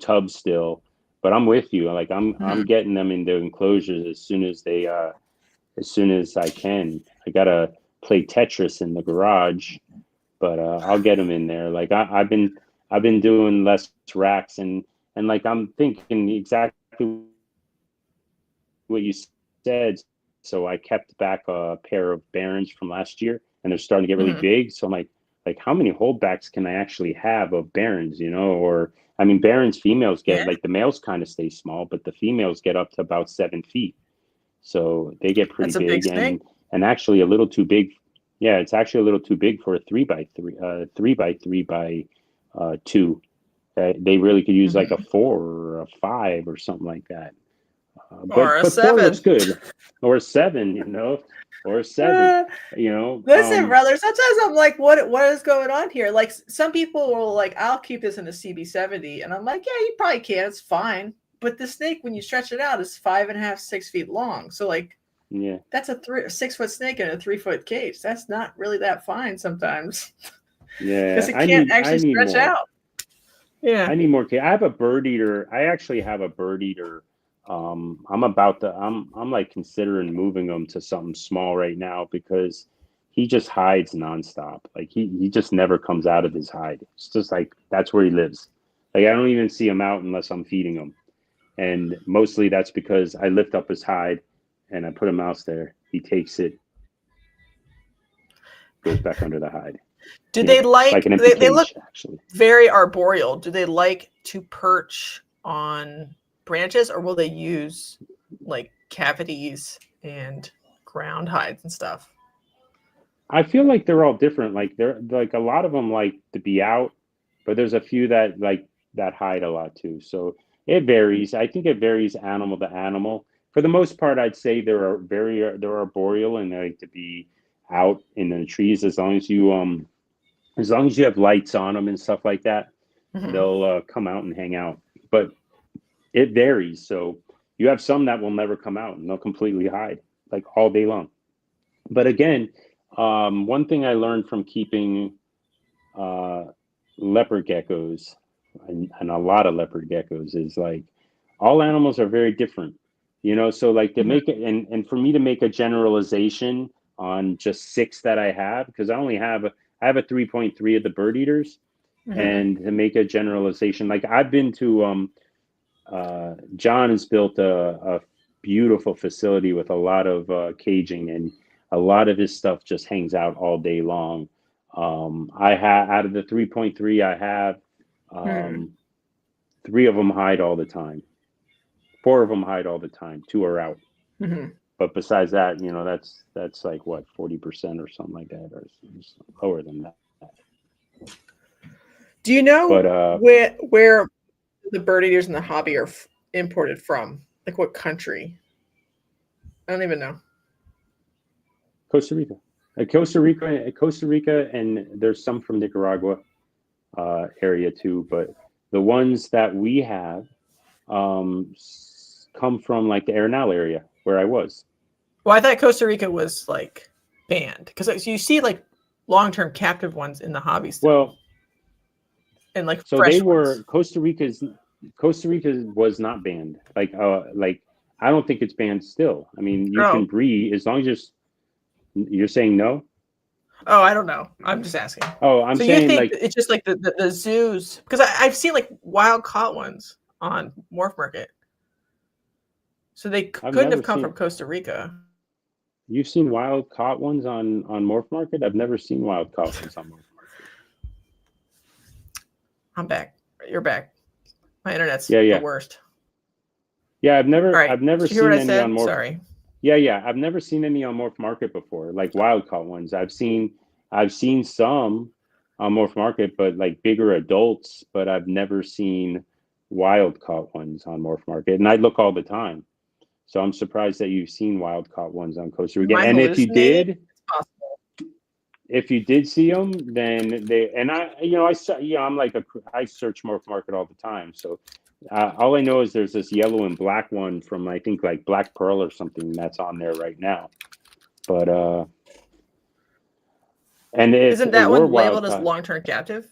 tub still. But I'm with you. Like I'm getting them into enclosures as soon as I can. I gotta play Tetris in the garage, but I'll get them in there. Like I've been doing less racks and like I'm thinking exactly what you said. So I kept back a pair of Barons from last year, and they're starting to get really big. So I'm like how many holdbacks can I actually have of Barons? Or I mean, Barons females get like the males kind of stay small, but the females get up to about 7 feet. So they get pretty big and actually a little too big. Yeah, it's actually a little too big for a 3x3, 3x3x2. They really could use like a 4 or a 5 or something like that. But 4 looks good, or a 7, or a 7. Listen, brother. Sometimes I'm like, what is going on here? Like some people will like, I'll keep this in a CB70, and I'm like, yeah, you probably can. It's fine. But the snake, when you stretch it out, is 5.5, 6 feet long. So like, yeah, that's a 6-foot snake in a 3-foot cage. That's not really that fine sometimes. Yeah, because it can't actually stretch out. Yeah, I need more. I have a bird eater. I actually have a bird eater. I'm like considering moving him to something small right now because he just hides nonstop. Like he just never comes out of his hide. It's just like that's where he lives. Like I don't even see him out unless I'm feeding him. And mostly that's because I lift up his hide and I put a mouse there. He takes it, goes back under the hide. Do they like an empty cage, look actually very arboreal? Do they like to perch on branches, or will they use like cavities and ground hides and stuff? I feel like they're all different. Like they're like a lot of them like to be out, but there's a few that like that hide a lot too. So it varies. I think it varies animal to animal. For the most part, I'd say they're arboreal and they like to be out in the trees as long as you have lights on them and stuff like that. They'll come out and hang out. But it varies. So you have some that will never come out and they'll completely hide like all day long. But again, one thing I learned from keeping leopard geckos and a lot of leopard geckos is like all animals are very different, so like to make it and for me to make a generalization on just 6 that I have, because I have a 3.3 of the bird eaters, and to make a generalization, like I've been to John has built a beautiful facility with a lot of caging, and a lot of his stuff just hangs out all day long. I have out of the 3.3 I have 3 of them hide all the time. 4 of them hide all the time. 2 are out. But besides that, that's like what, 40% or something like that, or lower than that. Do you know where the bird eaters in the hobby are imported from? Like what country? I don't even know. Costa Rica. Costa Rica, and there's some from Nicaragua area too. But the ones that we have come from like the Arenal area where I was. Well, I thought Costa Rica was like banned because you see like long-term captive ones in the hobby still. Well, and like so fresh they were ones. Costa Rica was not banned. Like I don't think it's banned still. I mean, you can breed as long as you're saying no. Oh, I don't know. I'm just asking. Oh, I'm so saying you think like it's just like the zoos because I've seen like wild caught ones on Morph Market. So they couldn't have come from Costa Rica. You've seen wild caught ones on Morph Market? I've never seen wild caught ones on Morph Market. I'm back. You're back. My internet's the worst. Yeah, I've never seen any on Morph. Sorry. Yeah, I've never seen any on Morph Market before, like wild caught ones. I've seen some on Morph Market, but like bigger adults, but I've never seen wild caught ones on Morph Market. And I look all the time. So I'm surprised that you've seen wild caught ones on Costa Rica. And if you did, if you did see them, then I search Morph Market all the time. So all I know is there's this yellow and black one from I think like Black Pearl or something that's on there right now. But and isn't that one labeled as long-term captive?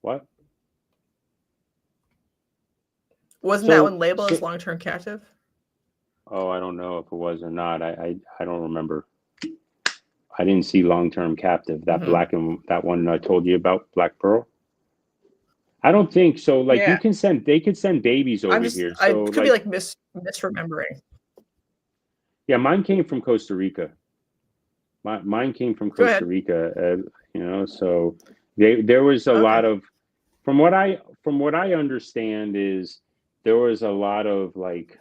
What? Wasn't that one labeled as long-term captive? Oh, I don't know if it was or not. I don't remember. I didn't see long-term captive. That black and that one I told you about, Black Pearl. I don't think so. Like they could send babies over here. So I could be like misremembering. Yeah, mine came from Costa Rica. Mine came from Costa Rica. So there was a lot of, from what I understand is there was a lot of like,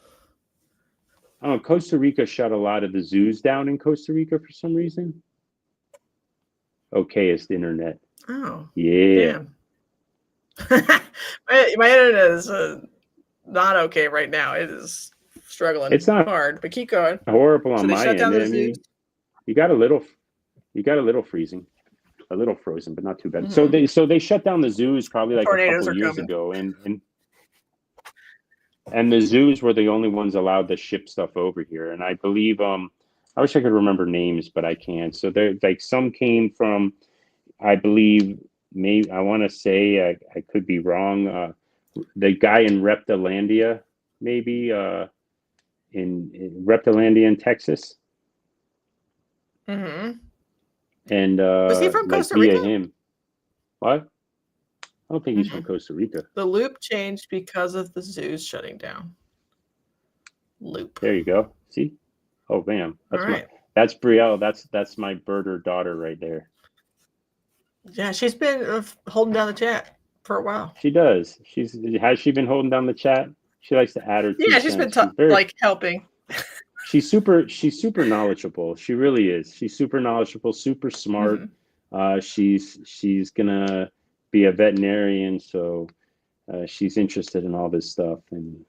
I don't know, Costa Rica shut a lot of the zoos down in Costa Rica for some reason. Okay, it's the internet. Oh, yeah. Damn. my internet is not okay right now. It is struggling. It's not hard, but keep going. Horrible on my end. I mean, you got a little freezing, a little frozen, but not too bad. So they shut down the zoos probably like a couple years ago, and the zoos were the only ones allowed to ship stuff over here. And I believe I wish I could remember names, but I can't. So there, like some came from, I believe. Maybe I want to say I could be wrong. The guy in Reptilandia, maybe in Reptilandia in Texas. Mm-hmm. And was he from Costa Rica? Him. What? I don't think he's from Costa Rica. The loop changed because of the zoos shutting down. Loop. There you go. See? Oh, bam. That's Brill. That's my birder daughter right there. Yeah, she's been holding down the chat for a while. She does. Has she been holding down the chat? She likes to add her. Yeah, she's been helping. She's super knowledgeable. She really is. She's super knowledgeable, super smart. She's gonna be a veterinarian, so she's interested in all this stuff, and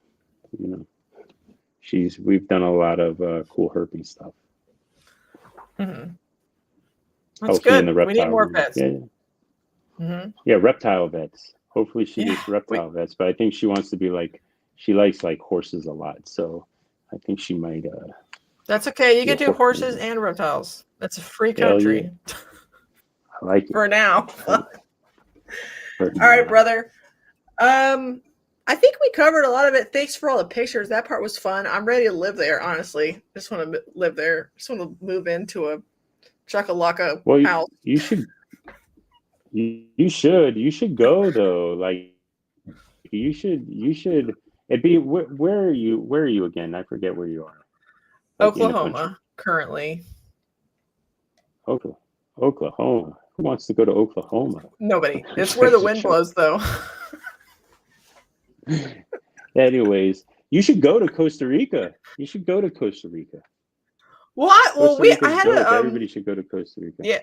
we've done a lot of cool herping stuff. That's good. We need more vets. Yeah, reptile vets. Hopefully she gets reptile vets, but I think she wants to be like, she likes like horses a lot, so I think she might. That's okay. You can do horses and reptiles. That's a free country. Yeah. I like it. For now. All right, brother. I think we covered a lot of it. Thanks for all the pictures. That part was fun. I'm ready to live there, honestly. Just want to live there. Just want to move into a Chakalaka house. You should. You should go though. Like you should. It'd be where are you again? I forget where you are. Like Oklahoma currently. Oklahoma. Who wants to go to Oklahoma? Nobody. It's where the wind blows, though. Anyways, you should go to Costa Rica. What? Well, I had everybody should go to Costa Rica.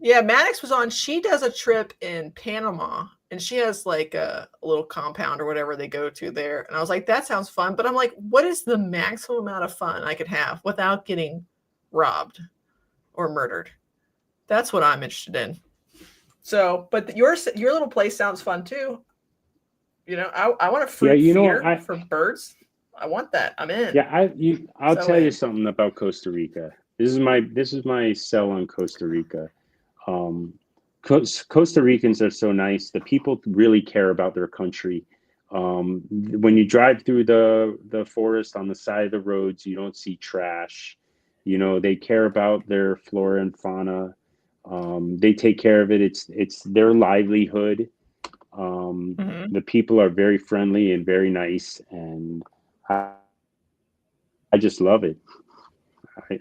Yeah, Maddox was on. She does a trip in Panama and she has like a little compound or whatever they go to there. And I was like, that sounds fun. But I'm like, what is the maximum amount of fun I could have without getting robbed or murdered? That's what I'm interested in. So, but your little place sounds fun too. You know, I want a fruit feeder for birds. I want that. I'm in. Yeah, I'll tell you something about Costa Rica. This is my sell on Costa Rica. Costa Ricans are so nice. The people really care about their country. When you drive through the forest on the side of the roads, you don't see trash. You know, they care about their flora and fauna. They take care of it. It's their livelihood. The people are very friendly and very nice, and I just love it.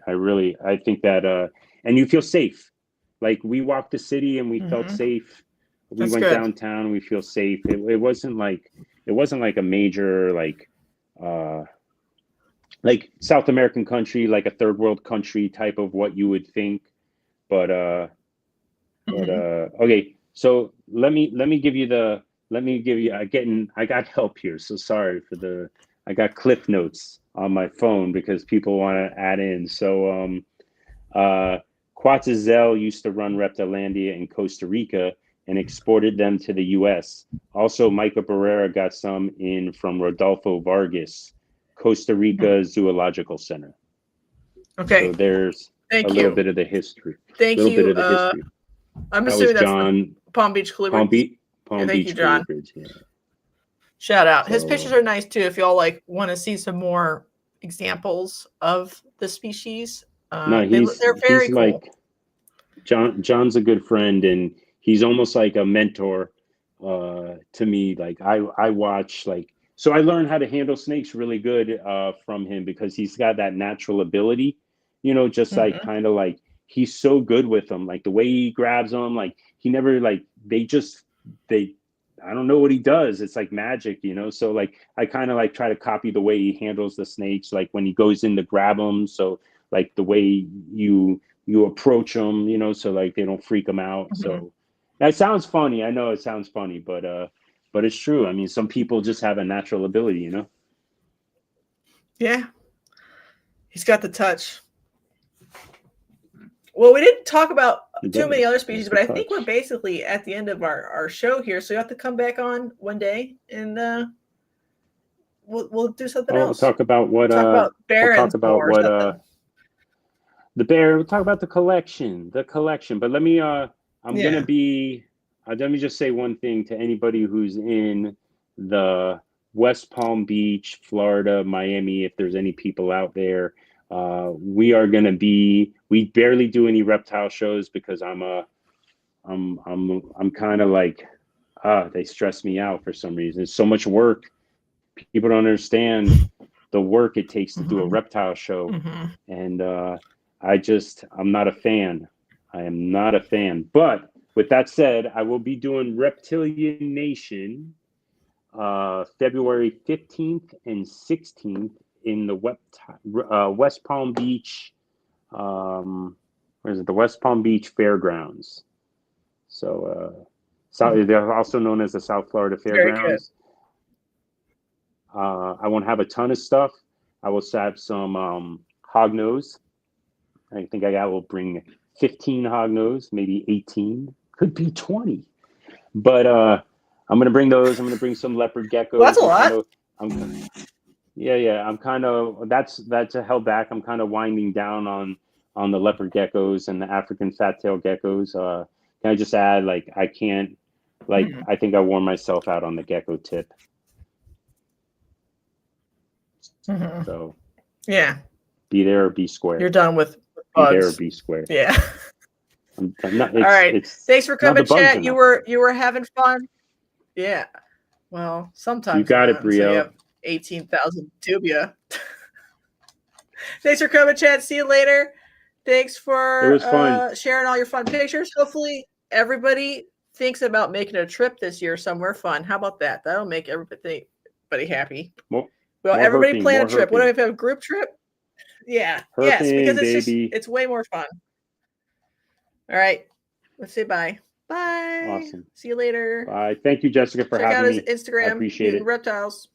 I think that and you feel safe. Like we walked the city and we felt safe. We went downtown and we feel safe. It wasn't like a major like South American country, like a third world country type of what you would think. But okay, so let me give you I got help here. So sorry for I got clip notes on my phone because people want to add in. So Quetzalcoatl used to run Reptilandia in Costa Rica and exported them to the U.S. Also, Michael Barrera got some in from Rodolfo Vargas, Costa Rica Zoological Center. Okay. So there's little bit of the history. Thank you. I'm assuming that's John, Palm Beach Colubrids. Palm Beach, John. Yeah. Shout out. His pictures are nice too. If y'all like want to see some more examples of the species, they're very cool. Like John's a good friend, and he's almost like a mentor to me. Like I watch so I learned how to handle snakes really good from him because he's got that natural ability, you know, just like kind of like he's so good with them, like the way he grabs them, like he never I don't know what he does. It's like magic, you know? So like, I kind of like try to copy the way he handles the snakes, like when he goes in to grab them. So like the way you approach them, you know, so like they don't freak them out. So that sounds funny. I know it sounds funny, but it's true. I mean, some people just have a natural ability, you know? Yeah. He's got the touch. Well, we didn't talk about too many other species, but I think we're basically at the end of our show here. So you have to come back on one day and we'll do something else. We'll talk about what the bear. We'll talk about the collection. But let me let me just say one thing to anybody who's in the West Palm Beach, Florida, Miami, if there's any people out there. We barely do any reptile shows because I'm kind of like, they stress me out for some reason. It's so much work. People don't understand the work it takes to do a reptile show. And I'm not a fan. I am not a fan. But with that said, I will be doing Reptilia Nation February 15th and 16th in the West Palm Beach, where is it? The West Palm Beach Fairgrounds. So, they're also known as the South Florida Fairgrounds. I won't have a ton of stuff. I will have some hognose. I think I will bring 15 hognose, maybe 18, could be 20. But I'm going to bring those. I'm going to bring some leopard geckos. Well, that's a lot. I'm kind of that's held back. I'm kind of winding down on the leopard geckos and the African fat-tailed geckos. Can I just add, like, I can't, like, I think I wore myself out on the gecko tip. So yeah, be there or be square. You're done with bugs. Be there or be square. Yeah. All right. Thanks for coming, chat. You were having fun. Yeah. Well, sometimes you got it, Brill. So you have 18,000 tubia. Thanks for coming, chat. See you later. Thanks for sharing all your fun pictures. Hopefully everybody thinks about making a trip this year somewhere fun. How about that? That'll make everybody happy. Well, everybody plan a trip. What if we have a group trip? Yeah. Yes, because it's way more fun. All right. Let's say bye. Bye. Bye. Awesome. See you later. Bye. Thank you, Jessica, for Check out having his me. Instagram. I appreciate Mutant it. Reptiles.